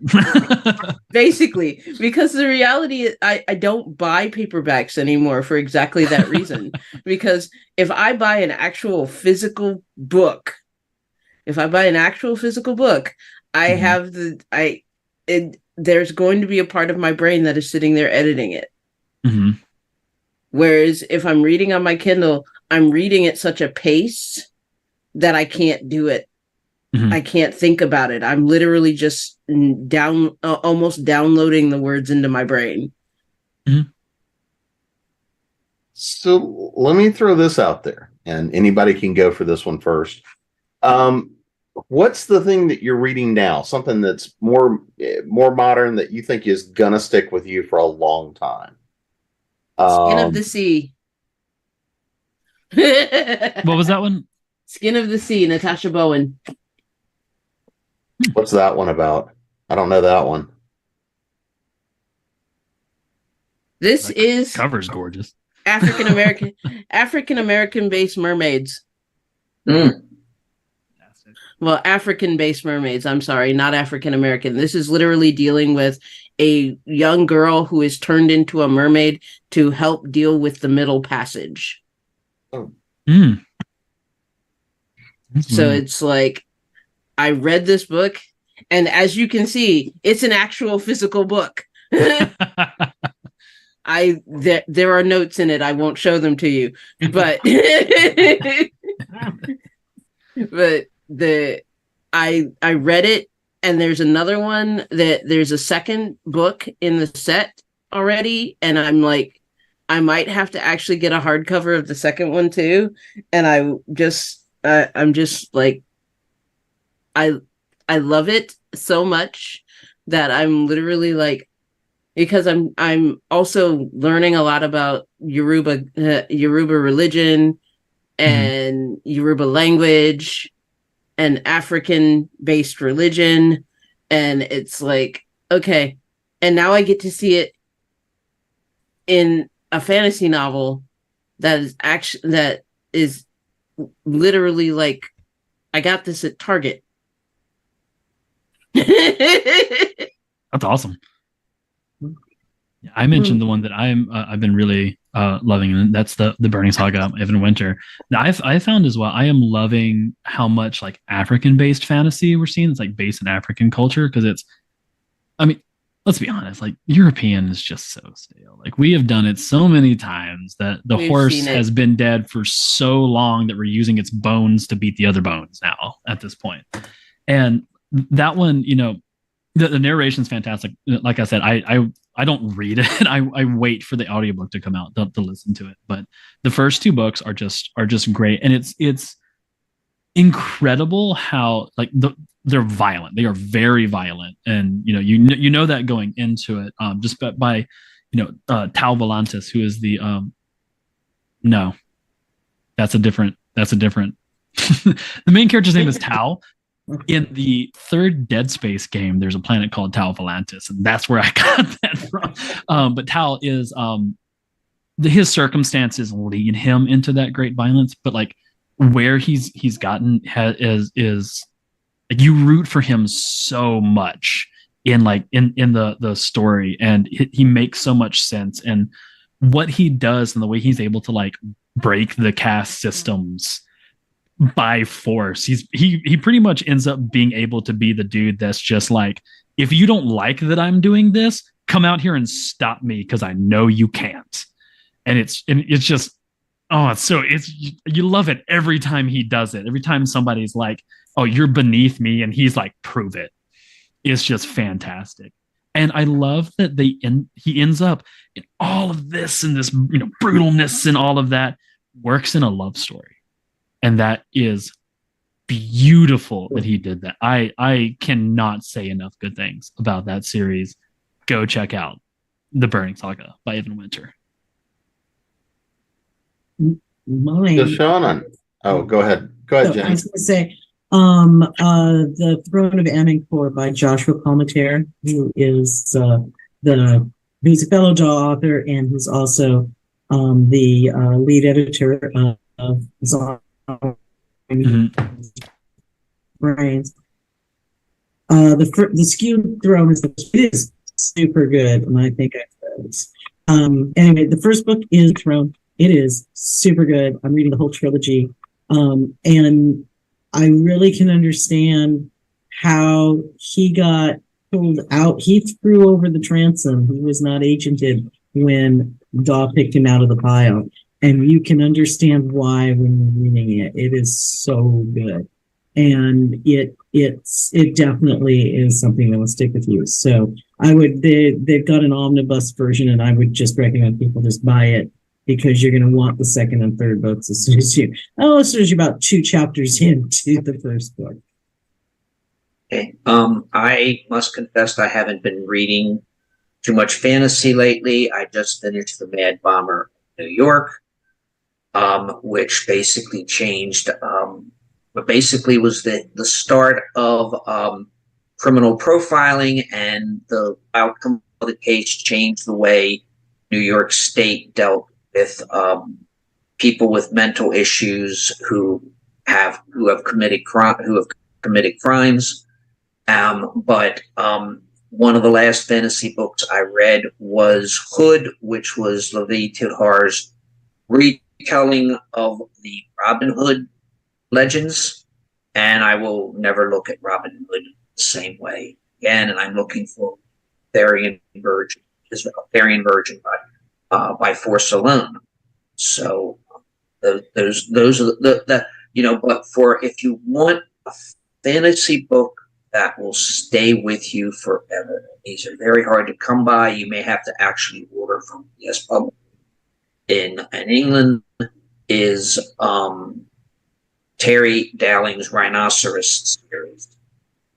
Basically, because the reality is I don't buy paperbacks anymore for exactly that reason. Because if I buy an actual physical book, I have there's going to be a part of my brain that is sitting there editing it. Whereas if I'm reading on my Kindle, I'm reading at such a pace that I can't do it. I can't think about it. I'm literally just almost downloading the words into my brain. So let me throw this out there, and anybody can go for this one first. What's the thing that you're reading now? Something that's more modern that you think is gonna stick with you for a long time? Skin of the Sea. What was that one? Skin of the Sea, Natasha Bowen. What's that one about? I don't know that one. This is cover's gorgeous. African American based mermaids. Well, African based mermaids. I'm sorry, not African American. This is literally dealing with a young girl who is turned into a mermaid to help deal with the Middle Passage. Oh. So it's like, I read this book, and as you can see, it's an actual physical book. There are notes in it. I won't show them to you, but I read it and there's another one that there's a second book in the set already, and I'm like, I might have to actually get a hardcover of the second one too. And I'm just like, I love it so much that I'm literally like, because I'm also learning a lot about Yoruba religion and Yoruba language and African based religion, and it's like, okay, and now I get to see it in a fantasy novel that is literally like, I got this at Target. That's awesome. I mentioned the one that I've been really loving, and that's the Burning Saga, Evan Winter. Now, I found as well, I am loving how much like African based fantasy we're seeing. It's like based in African culture, because it's, I mean, let's be honest, like European is just so stale. Like we have done it so many times that the horse has been dead for so long that we're using its bones to beat the other bones now at this point. And that one, you know, the narration's fantastic. Like I said, I don't read it. I wait for the audiobook to come out to listen to it. But the first two books are just great, and it's incredible how like they're violent. They are very violent, and you know that going into it. Just by Tal Volantis, who is the no, that's a different. The main character's name is Tal. In the third Dead Space game, there's a planet called Tal Volantis, and that's where I got that from. But Tal is his circumstances lead him into that great violence, but like where he's gotten is like you root for him so much in the story, and he makes so much sense, and what he does and the way he's able to like break the caste systems by force. He pretty much ends up being able to be the dude that's just like, if you don't like that I'm doing this, come out here and stop me, because I know you can't. And it's just, you love it every time he does it. Every time somebody's like, oh, you're beneath me, and he's like, prove it. It's just fantastic. And I love that he ends up in all of this, and this brutalness and all of that works in a love story. And that is beautiful that he did that. I cannot say enough good things about that series. Go check out The Burning Saga by Evan Winter. Seanan. Oh, go ahead. Go ahead, Jen. I was going to say, The Throne of Amancourt by Joshua Palmatier, who's a fellow Jaw author, and who's also the lead editor of Brains. The Skewed Throne is super good, and I think anyway, the first book is Throne. It is super good. I'm reading the whole trilogy, and I really can understand how he got pulled out. He threw over the transom. He was not agented when Daw picked him out of the pile. And you can understand why when you're reading it. It is so good. And it definitely is something that will stick with you. So they've got an omnibus version, and I would just recommend people just buy it, because you're going to want the second and third books as soon as you're about 2 chapters into the first book. Okay. I must confess I haven't been reading too much fantasy lately. I just finished The Mad Bomber of New York, which basically changed, but basically was the start of criminal profiling, and the outcome of the case changed the way New York State dealt with people with mental issues who have committed crimes. But one of the last fantasy books I read was Hood, which was Levi Tidhar's retelling of the Robin Hood legends, and I will never look at Robin Hood the same way again. And I'm looking for Therian Virgin by Force Alone. So those are the but for if you want a fantasy book that will stay with you forever. These are very hard to come by. You may have to actually order from PS Public. In England is Terry Dowling's Rhinoceros series,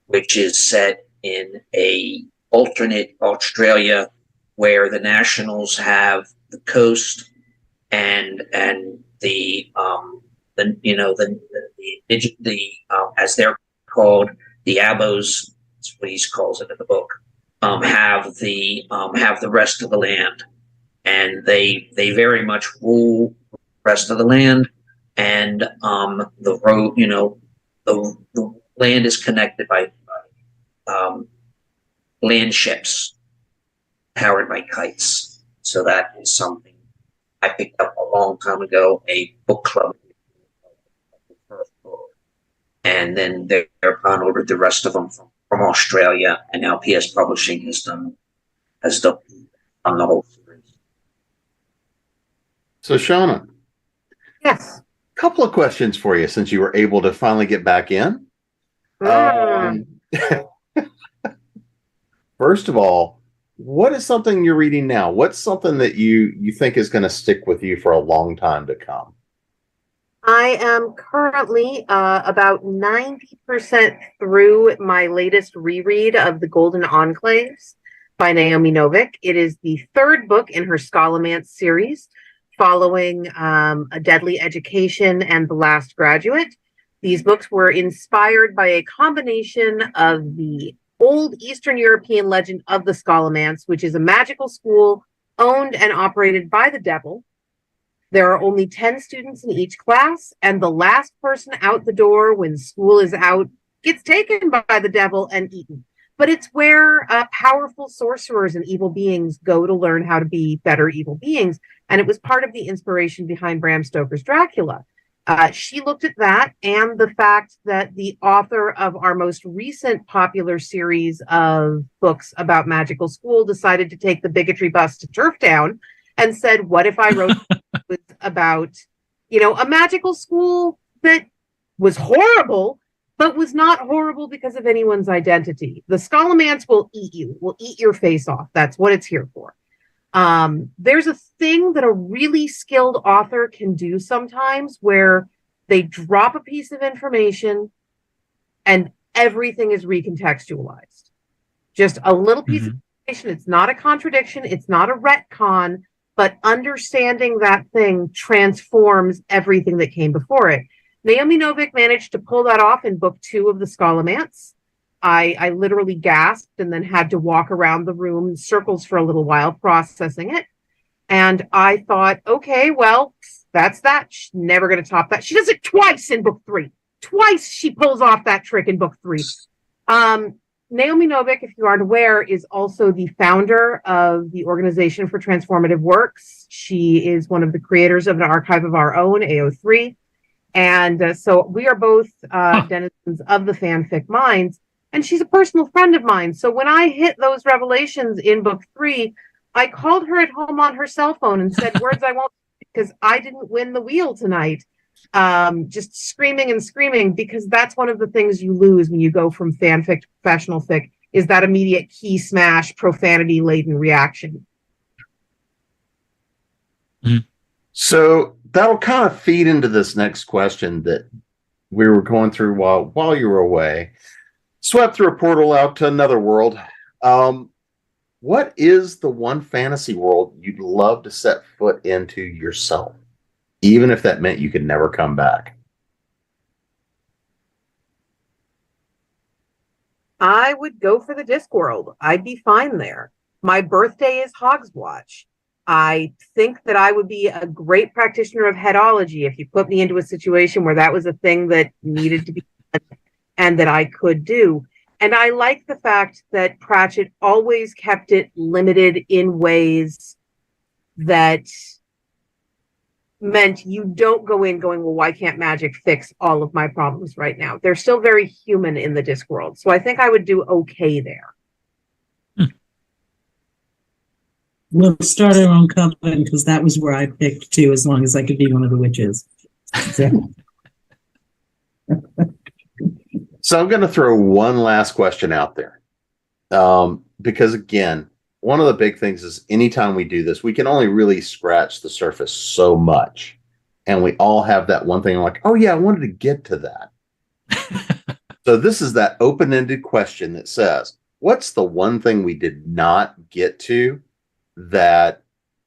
which is set in a alternate Australia where the Nationals have the coast and the as they're called, the Abos, that's what he calls it in the book, have the rest of the land, and they very much rule the rest of the land, and the road, the land is connected by land ships powered by kites. So that is something I picked up a long time ago, a book club. And then thereupon ordered the rest of them from Australia, and now PS Publishing has done on the whole series. So, Shauna. Yes. Couple of questions for you since you were able to finally get back in. First of all, what is something you're reading now? What's something that you think is going to stick with you for a long time to come? I am currently about 90% through my latest reread of The Golden Enclaves by Naomi Novik. It is the third book in her Scholomance series, following A Deadly Education and The Last Graduate. These books were inspired by a combination of the old Eastern European legend of the Scholomance, which is a magical school owned and operated by the devil. There are only 10 students in each class, and the last person out the door when school is out gets taken by the devil and eaten. But it's where powerful sorcerers and evil beings go to learn how to be better evil beings. And it was part of the inspiration behind Bram Stoker's Dracula. She looked at that and the fact that the author of our most recent popular series of books about magical school decided to take the bigotry bus to Turftown and said, what if I wrote about, a magical school that was horrible, but was not horrible because of anyone's identity. The Scholomance will eat you, will eat your face off. That's what it's here for. There's a thing that a really skilled author can do sometimes where they drop a piece of information and everything is recontextualized. Just a little piece of information. It's not a contradiction. It's not a retcon. But understanding that thing transforms everything that came before it. Naomi Novik managed to pull that off in book 2 of the Scholomance. I literally gasped and then had to walk around the room in circles for a little while processing it. And I thought, okay, well, that's that. She's never going to top that. She does it twice in book 3. Twice she pulls off that trick in book 3. Naomi Novik, if you aren't aware, is also the founder of the Organization for Transformative Works. She is one of the creators of an archive of our own, AO3. And so we are both denizens of the fanfic minds. And she's a personal friend of mine. So when I hit those revelations in book 3, I called her at home on her cell phone and said words I won't, because I didn't win the wheel tonight. Just screaming and screaming, because that's one of the things you lose when you go from fanfic to professional fic, is that immediate key smash, profanity laden reaction. So that'll kind of feed into this next question that we were going through while you were away. Swept through a portal out to another world. What is the one fantasy world you'd love to set foot into yourself, even if that meant you could never come back? I would go for the Discworld. I'd be fine there. My birthday is Hogswatch. I think that I would be a great practitioner of headology if you put me into a situation where that was a thing that needed to be done and that I could do. And I like the fact that Pratchett always kept it limited in ways that meant you don't go in going, well, why can't magic fix all of my problems right now? They're still very human in the Discworld. So I think I would do okay there. We'll start our own coven, because that was where I picked too, as long as I could be one of the witches. So I'm going to throw one last question out there. Because again, one of the big things is anytime we do this, we can only really scratch the surface so much. And we all have that one thing like, oh yeah, I wanted to get to that. So this is that open-ended question that says, what's the one thing we did not get to that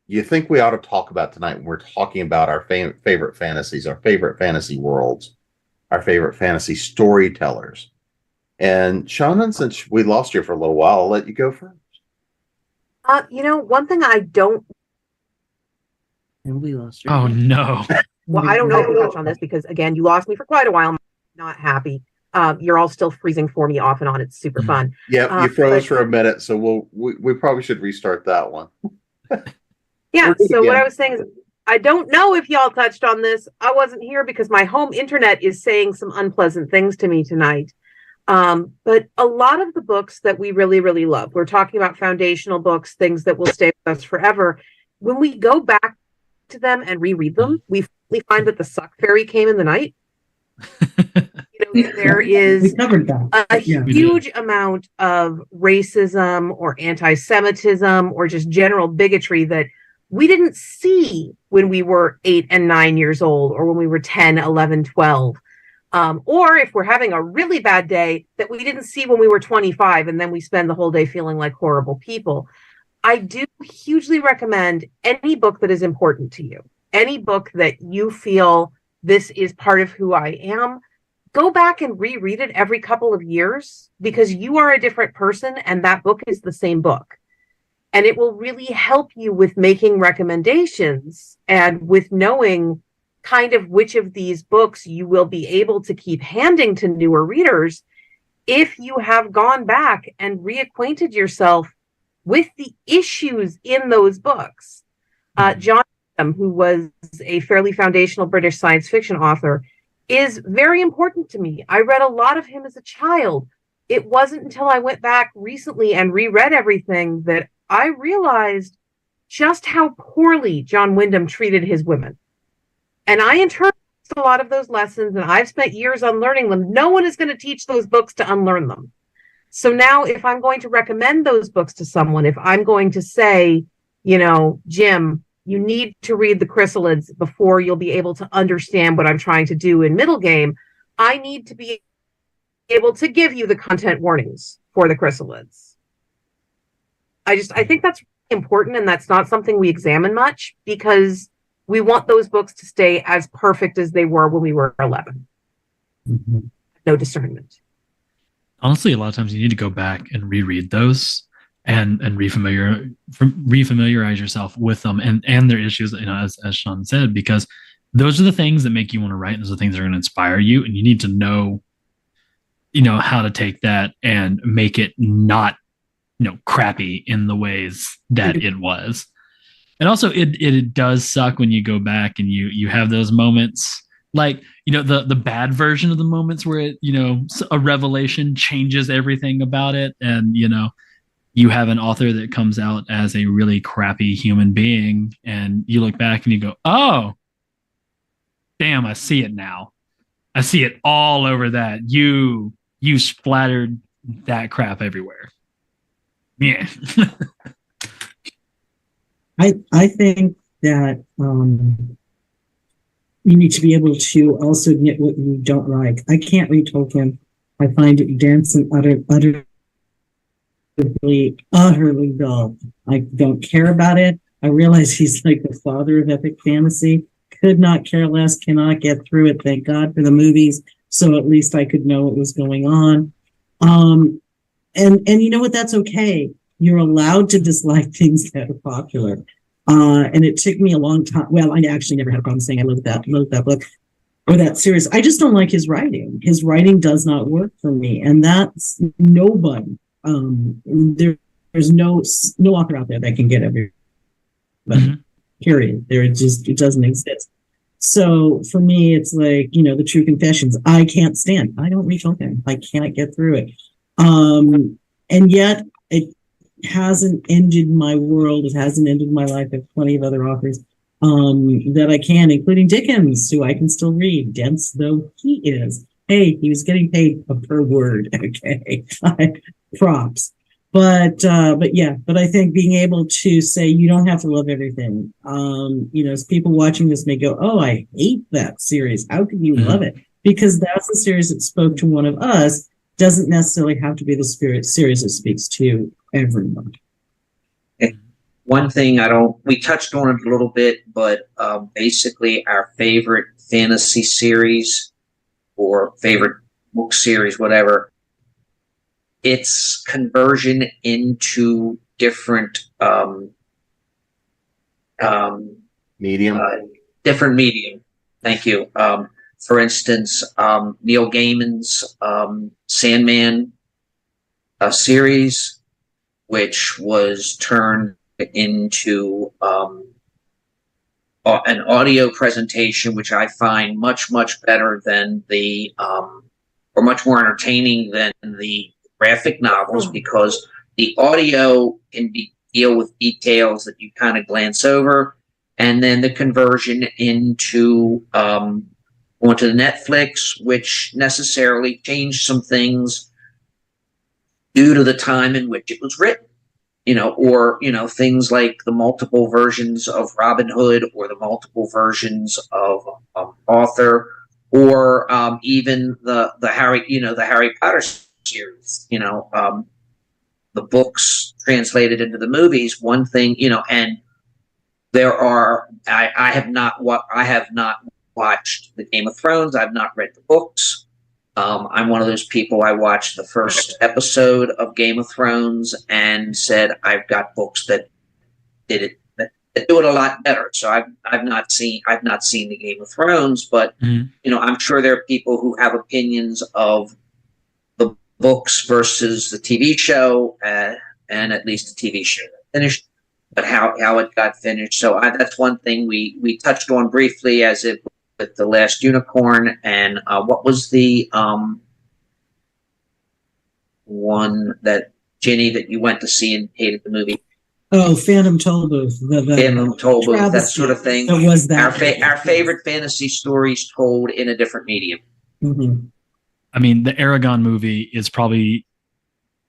you think we ought to talk about tonight when we're talking about our favorite fantasies, our favorite fantasy worlds, our favorite fantasy storytellers? And Seanan, since we lost you for a little while, I'll let you go first. One thing I don't. And we lost her. Oh no. Well, I don't know if we touch on this because again, you lost me for quite a while. I'm not happy. You're all still freezing for me off and on. It's super fun. Yeah, you froze for a minute, so we probably should restart that one. Yeah. So what I was saying is, I don't know if y'all touched on this. I wasn't here because my home internet is saying some unpleasant things to me tonight. But a lot of the books that we really, really love, we're talking about foundational books, things that will stay with us forever. When we go back to them and reread them, we find that the suck fairy came in the night. There is a huge amount of racism or anti-Semitism or just general bigotry that we didn't see when we were 8 and 9 years old or when we were 10, 11, 12. Or if we're having a really bad day that we didn't see when we were 25 and then we spend the whole day feeling like horrible people. I do hugely recommend any book that is important to you, any book that you feel this is part of who I am. Go back and reread it every couple of years because you are a different person and that book is the same book. And it will really help you with making recommendations and with knowing kind of which of these books you will be able to keep handing to newer readers if you have gone back and reacquainted yourself with the issues in those books. John, who was a fairly foundational British science fiction author, is very important to me. I read a lot of him as a child. It wasn't until I went back recently and reread everything that I realized just how poorly John Wyndham treated his women. And I internalized a lot of those lessons, and I've spent years unlearning them. No one is going to teach those books to unlearn them. So now if I'm going to recommend those books to someone, if I'm going to say, Jim, you need to read the Chrysalids before you'll be able to understand what I'm trying to do in middle game, I need to be able to give you the content warnings for the Chrysalids. I think that's important, and that's not something we examine much because we want those books to stay as perfect as they were when we were 11. Mm-hmm. No discernment. Honestly, a lot of times you need to go back and reread those and refamiliarize yourself with them and their issues, as Sean said, because those are the things that make you want to write, and those are the things that are going to inspire you, and you need to know how to take that and make it not crappy in the ways that it was. And also it does suck when you go back and you have those moments like the bad version of the moments where it a revelation changes everything about it, and you have an author that comes out as a really crappy human being, and you look back and you go, oh damn, I see it now. I see it all over that. You splattered that crap everywhere. Yeah. I think that you need to be able to also admit what you don't like. I can't read Tolkien. I find it dense and utterly dull. I don't care about it. I realize he's like the father of epic fantasy. Could not care less, cannot get through it. Thank God for the movies. So at least I could know what was going on. And you know what? That's okay. You're allowed to dislike things that are popular. And it took me a long time. Well, I actually never had a problem saying I loved that book or that series. I just don't like his writing. His writing does not work for me. And that's nobody. There's no author out there that can get everybody. Period. It doesn't exist. So for me, it's like, the True Confessions. I can't stand. I don't read Tolkien. I can't get through it. And yet it hasn't ended my world. It hasn't ended my life. I have plenty of other authors that I can, including Dickens, who I can still read, dense though he is. hey, he was getting paid per word. Okay, props. But I think being able to say you don't have to love everything. As people watching this may go, oh, I hate that series. How can you love it? Because that's the series that spoke to one of us. Doesn't necessarily have to be the series that speaks to everyone. One thing we touched on it a little bit, but basically our favorite fantasy series or favorite book series, whatever, its conversion into different medium. Different medium. Thank you. For instance, Neil Gaiman's Sandman series, which was turned into an audio presentation, which I find much better than or much more entertaining than the graphic novels, because the audio can deal with details that you kind of glance over, and then the conversion onto Netflix, which necessarily changed some things due to the time in which it was written. Or things like the multiple versions of Robin Hood, or the multiple versions of Author, or even the Harry Potter series. The books translated into the movies. One thing, and there are. I have not watched the Game of Thrones. I've not read the books. I'm one of those people. I watched the first episode of Game of Thrones and said, I've got books that do it a lot better. So I've not seen the Game of Thrones, but I'm sure there are people who have opinions of the books versus the TV show, and at least the TV show finished, but how it got finished. So that's one thing we touched on briefly, as it with The Last Unicorn. And what was the one that Ginny that you went to see and hated the movie? Oh, Phantom Tollbooth. Phantom Tollbooth, that sort of thing. That was that. Our favorite fantasy stories told in a different medium. Mm-hmm. I mean, the Aragon movie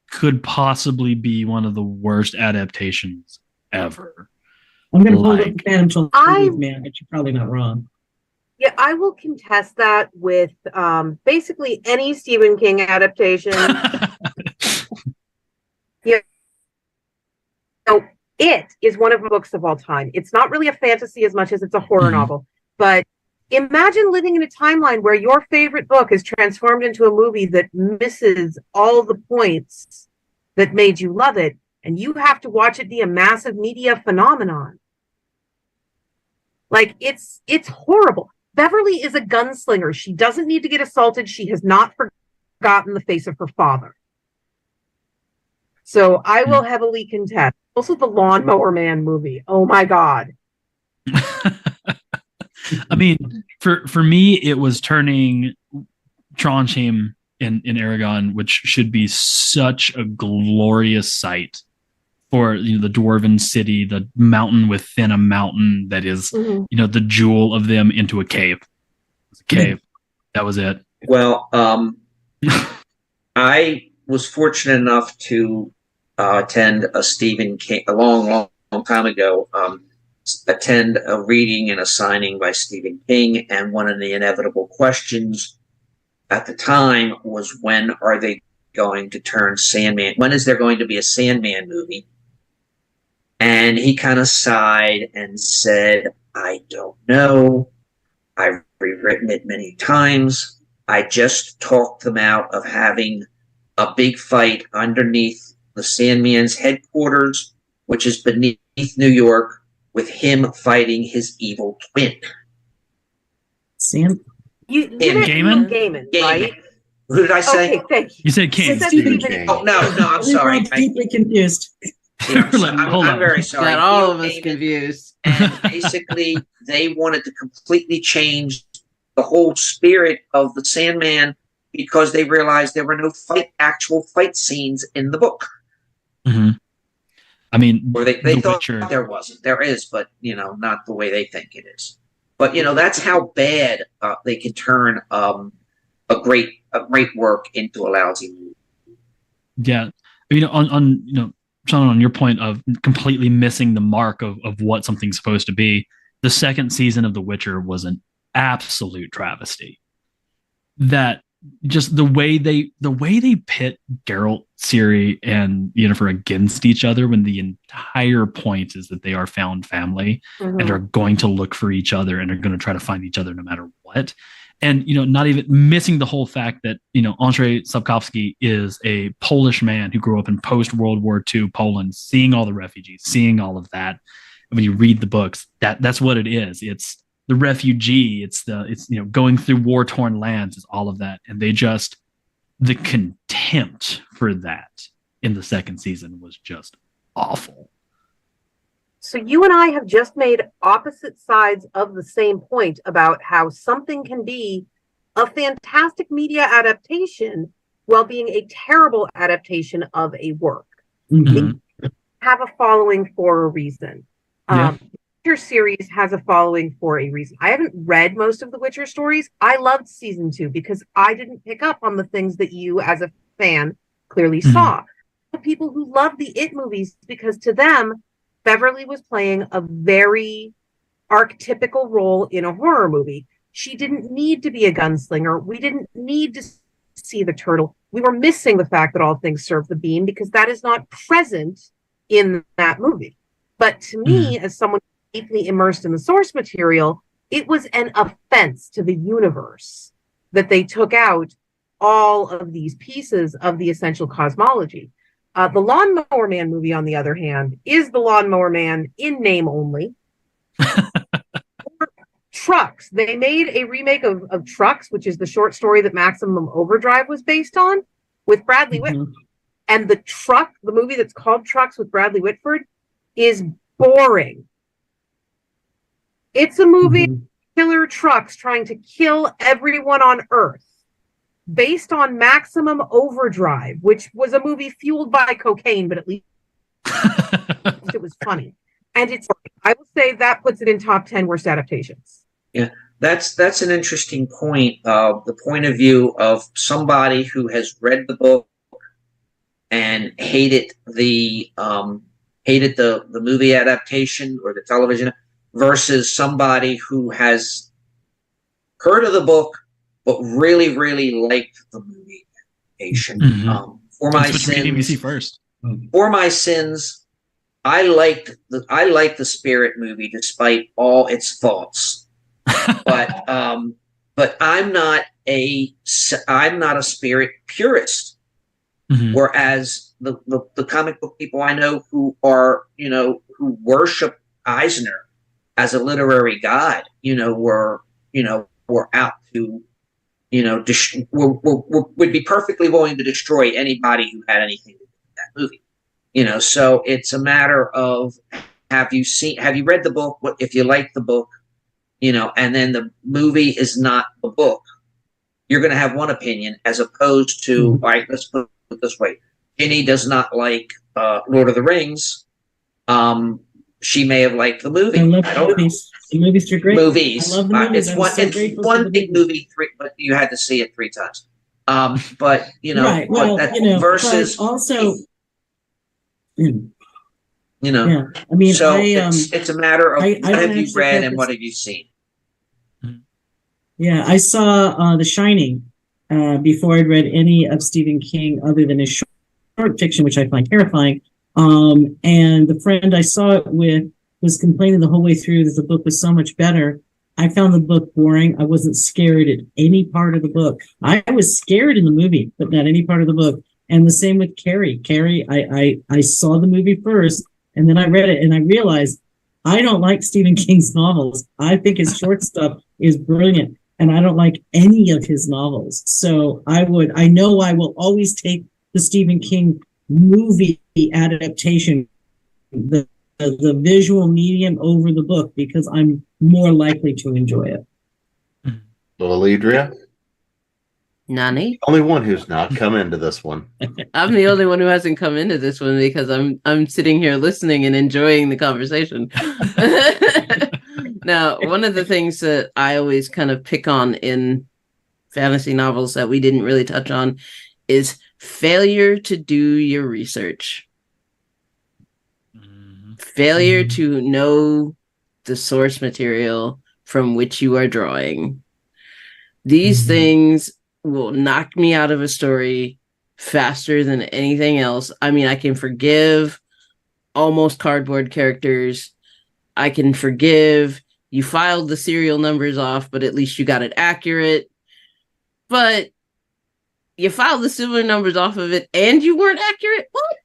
could possibly be one of the worst adaptations ever. I'm going to pull up Phantom Tollbooth, man, but you're probably not wrong. Yeah, I will contest that with basically any Stephen King adaptation. Yeah. So it is one of my books of all time. It's not really a fantasy as much as it's a horror novel. But imagine living in a timeline where your favorite book is transformed into a movie that misses all the points that made you love it, and you have to watch it be a massive media phenomenon. Like, it's horrible. Beverly is a gunslinger. She doesn't need to get assaulted. She has not forgotten the face of her father. So I will heavily contest. Also, the Lawnmower Man movie. Oh my God. I mean, for me, it was turning Trondheim in Aragon, which should be such a glorious sight for the dwarven city, the mountain within a mountain that is the jewel of them, into a cave. It's a cave. That was it. Well, I was fortunate enough to attend a Stephen King a long time ago. Attend a reading and a signing by Stephen King, and one of the inevitable questions at the time was, when are they going to turn Sandman? When is there going to be a Sandman movie? And he kind of sighed and said, I don't know. I've rewritten it many times. I just talked them out of having a big fight underneath the Sandman's headquarters, which is beneath New York, with him fighting his evil twin. You Gaiman, right? Who did I say? Okay, thank you. You said King. King. Oh, no, I'm sorry. I'm deeply confused. Yeah, I'm very sorry. Got all of us confused. And basically, they wanted to completely change the whole spirit of the Sandman because they realized there were no actual fight scenes in the book. Mm-hmm. I mean, or they thought there wasn't. There is, but not the way they think it is. But that's how bad they can turn a great work into a lousy movie. Yeah, on Sean, on your point of completely missing the mark of what something's supposed to be, the second season of The Witcher was an absolute travesty. That just the way they pit Geralt, Ciri, and Yennefer against each other when the entire point is that they are found family and are going to look for each other and are going to try to find each other no matter what. And not even missing the whole fact that Andrzej Sapkowski is a Polish man who grew up in post-World War II Poland, seeing all the refugees, seeing all of that. And when you read the books, that's what it is. It's the refugee. It's going through war-torn lands. It's all of that, and the contempt for that in the second season was just awful. So you and I have just made opposite sides of the same point about how something can be a fantastic media adaptation while being a terrible adaptation of a work. Mm-hmm. They have a following for a reason. Yeah. The Witcher series has a following for a reason. I haven't read most of the Witcher stories. I loved season 2 because I didn't pick up on the things that you as a fan clearly saw. The people who love the It movies, because to them, Beverly was playing a very archetypical role in a horror movie. She didn't need to be a gunslinger. We didn't need to see the turtle. We were missing the fact that all things serve the bean because that is not present in that movie. But to me, as someone deeply immersed in the source material, it was an offense to the universe that they took out all of these pieces of the essential cosmology. The Lawnmower Man movie, on the other hand, is the Lawnmower Man in name only. Trucks. They made a remake of Trucks, which is the short story that Maximum Overdrive was based on, with Bradley Whitford. And the movie that's called Trucks with Bradley Whitford, is boring. It's a movie killer trucks trying to kill everyone on Earth, based on Maximum Overdrive, which was a movie fueled by cocaine, but at least it was funny. And I will say that puts it in top 10 worst adaptations. Yeah, that's an interesting point. The point of view of somebody who has read the book and hated the movie adaptation or the television versus somebody who has heard of the book but really, really liked the movie adaptation. For my sins, first. For my sins, I liked the Spirit movie despite all its faults. But I'm not a Spirit purist. Whereas the comic book people I know who are who worship Eisner as a literary god, were out to would be perfectly willing to destroy anybody who had anything to do with that movie. So it's a matter of have you read the book? What if you like the book, and then the movie is not the book, you're going to have one opinion as opposed to, all right, let's put it this way. Ginny does not like Lord of the Rings. She may have liked the movie. I love the movies. The movies are great. Movies. I love the movies. It's one big movie, but you had to see it 3 times. But right. Well, versus also, yeah. I mean, so it's a matter of what have you read and what have you seen. Yeah, I saw The Shining before I'd read any of Stephen King other than his short fiction, which I find terrifying. And the friend I saw it with was complaining the whole way through that the book was so much better. I found the book boring. I wasn't scared at any part of the book. I was scared in the movie, but not any part of the book. And the same with Carrie. Carrie, I saw the movie first, and then I read it, and I realized I don't like Stephen King's novels. I think his short stuff is brilliant, and I don't like any of his novels. So I know I will always take the Stephen King movie adaptation, the visual medium over the book, because I'm more likely to enjoy it. Alledria? Nani? Only one who's not come into this one. I'm the only one who hasn't come into this one because I'm sitting here listening and enjoying the conversation. Now, one of the things that I always kind of pick on in fantasy novels that we didn't really touch on is failure to do your research. Failure to know the source material from which you are drawing. These things will knock me out of a story faster than anything else. I mean, I can forgive almost cardboard characters. I can forgive you filed the serial numbers off, but at least you got it accurate. But you filed the serial numbers off of it and you weren't accurate? What?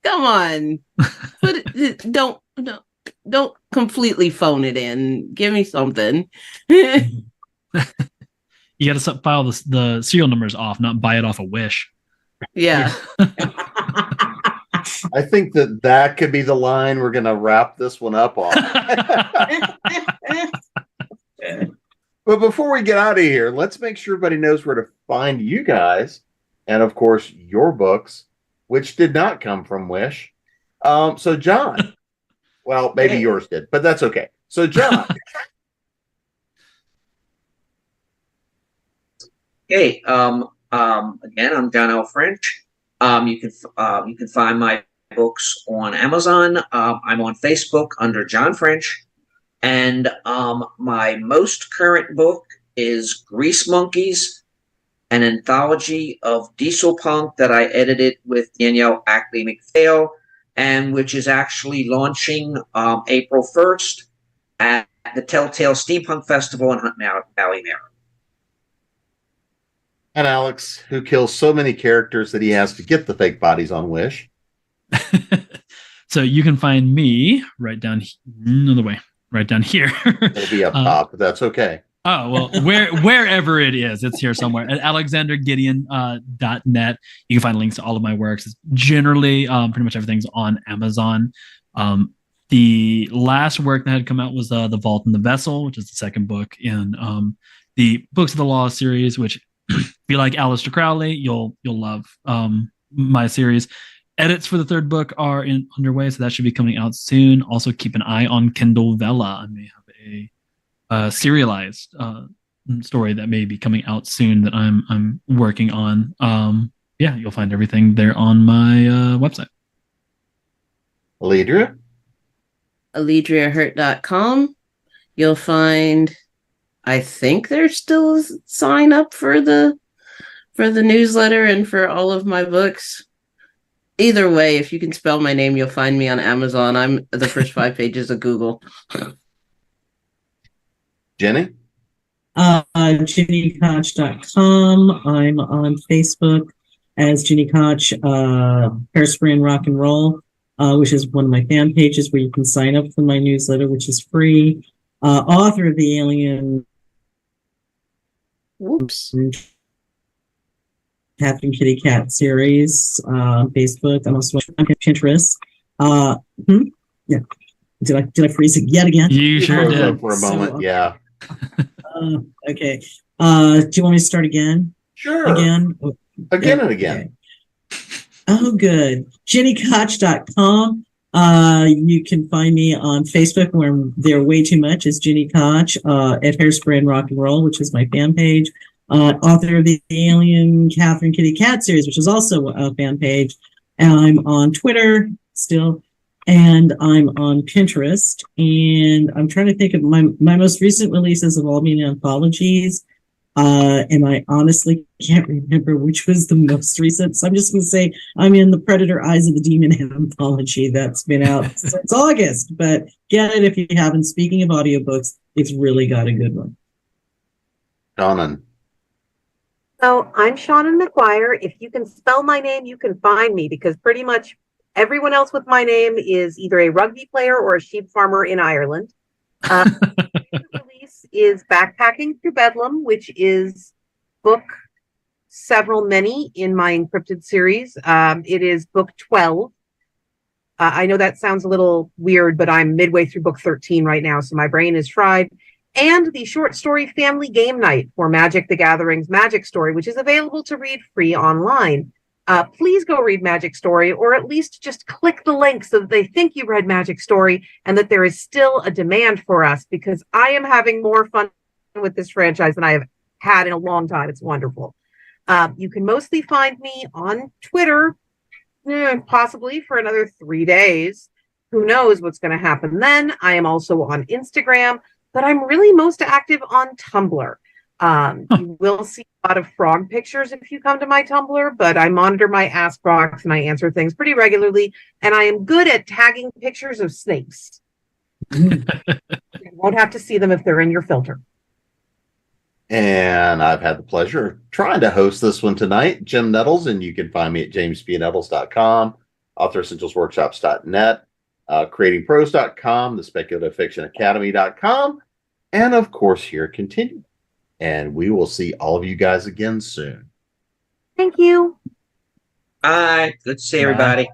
Come on. But don't completely phone it in. Give me something. You got to file the serial numbers off, not buy it off a Wish. Yeah. I think that could be the line we're going to wrap this one up on. But before we get out of here, let's make sure everybody knows where to find you guys. And of course, your books, which did not come from Wish. So John, well, maybe yours did, but that's okay. So John. Okay. Again, I'm John L. French. You can find my books on Amazon. I'm on Facebook under John French, and my most current book is Grease Monkeys, an anthology of diesel punk that I edited with Danielle Ackley McPhail, and which is actually launching April 1st at the Telltale Steampunk Festival in Hunt Valley, Maryland. And Alex, who kills so many characters that he has to get the fake bodies on Wish. So you can find me right down another way, right down here. It'll be up top, but that's okay. Oh, well, wherever it is, it's here somewhere at alexandergideon.net. You can find links to all of my works. It's generally, pretty much everything's on Amazon. The last work that had come out was The Vault and the Vessel, which is the second book in the Books of the Law series, which if you like Aleister Crowley, you'll love my series. Edits for the third book are underway, so that should be coming out soon. Also, keep an eye on Kindle Vella. I may have a serialized story that may be coming out soon that I'm working on. Yeah, you'll find everything there on my website. Alledria? AlledriaHurt.com. You'll find, I think there's still a sign up for the newsletter and for all of my books. Either way, if you can spell my name, you'll find me on Amazon. I'm the first 5 pages of Google. Jenny? GiniKoch.com. I'm on Facebook as Gini Koch, Hairspray and Rock and Roll, which is one of my fan pages where you can sign up for my newsletter, which is free. Author of the Alien Captain Kitty Cat series on Facebook. I'm also on Pinterest. Yeah. Did I freeze it yet again? You sure did. For a moment, yeah. Okay. Do you want me to start again? Sure. Again? Again and again. Okay. Oh, good. GiniKoch.com. You can find me on Facebook where there way too much is Gini Koch at Hairspray and Rock and Roll, which is my fan page. Author of the Alien Catherine Kitty Cat series, which is also a fan page. And I'm on Twitter still, and I'm on Pinterest. And I'm trying to think of my most recent releases have all been anthologies. And I honestly can't remember which was the most recent. So I'm just going to say I'm in the Predator Eyes of the Demon anthology that's been out since August. But get it if you haven't. Speaking of audiobooks, it's really got a good one. Shannon. So I'm Seanan McGuire. If you can spell my name, you can find me, because pretty much everyone else with my name is either a rugby player or a sheep farmer in Ireland. Release is Backpacking Through Bedlam, which is book many in my Encrypted series. It is book 12. I know that sounds a little weird, but I'm midway through book 13 right now, so my brain is fried. And the short story Family Game Night for Magic the Gathering's Magic Story, which is available to read free online. Please go read Magic Story, or at least just click the link so that they think you read Magic Story and that there is still a demand for us, because I am having more fun with this franchise than I have had in a long time. It's wonderful. You can mostly find me on Twitter, possibly for another 3 days. Who knows what's going to happen then? I am also on Instagram, but I'm really most active on Tumblr. You will see a lot of frog pictures if you come to my Tumblr, but I monitor my Ask Box and I answer things pretty regularly. And I am good at tagging pictures of snakes. You won't have to see them if they're in your filter. And I've had the pleasure of trying to host this one tonight, Jim Nettles, and you can find me at jamespnettles.com, authoressentialsworkshops.net, creatingprose.com, the speculative fiction academy.com, and of course here at ConTinual. And we will see all of you guys again soon. Thank you. Bye. Good to see everybody.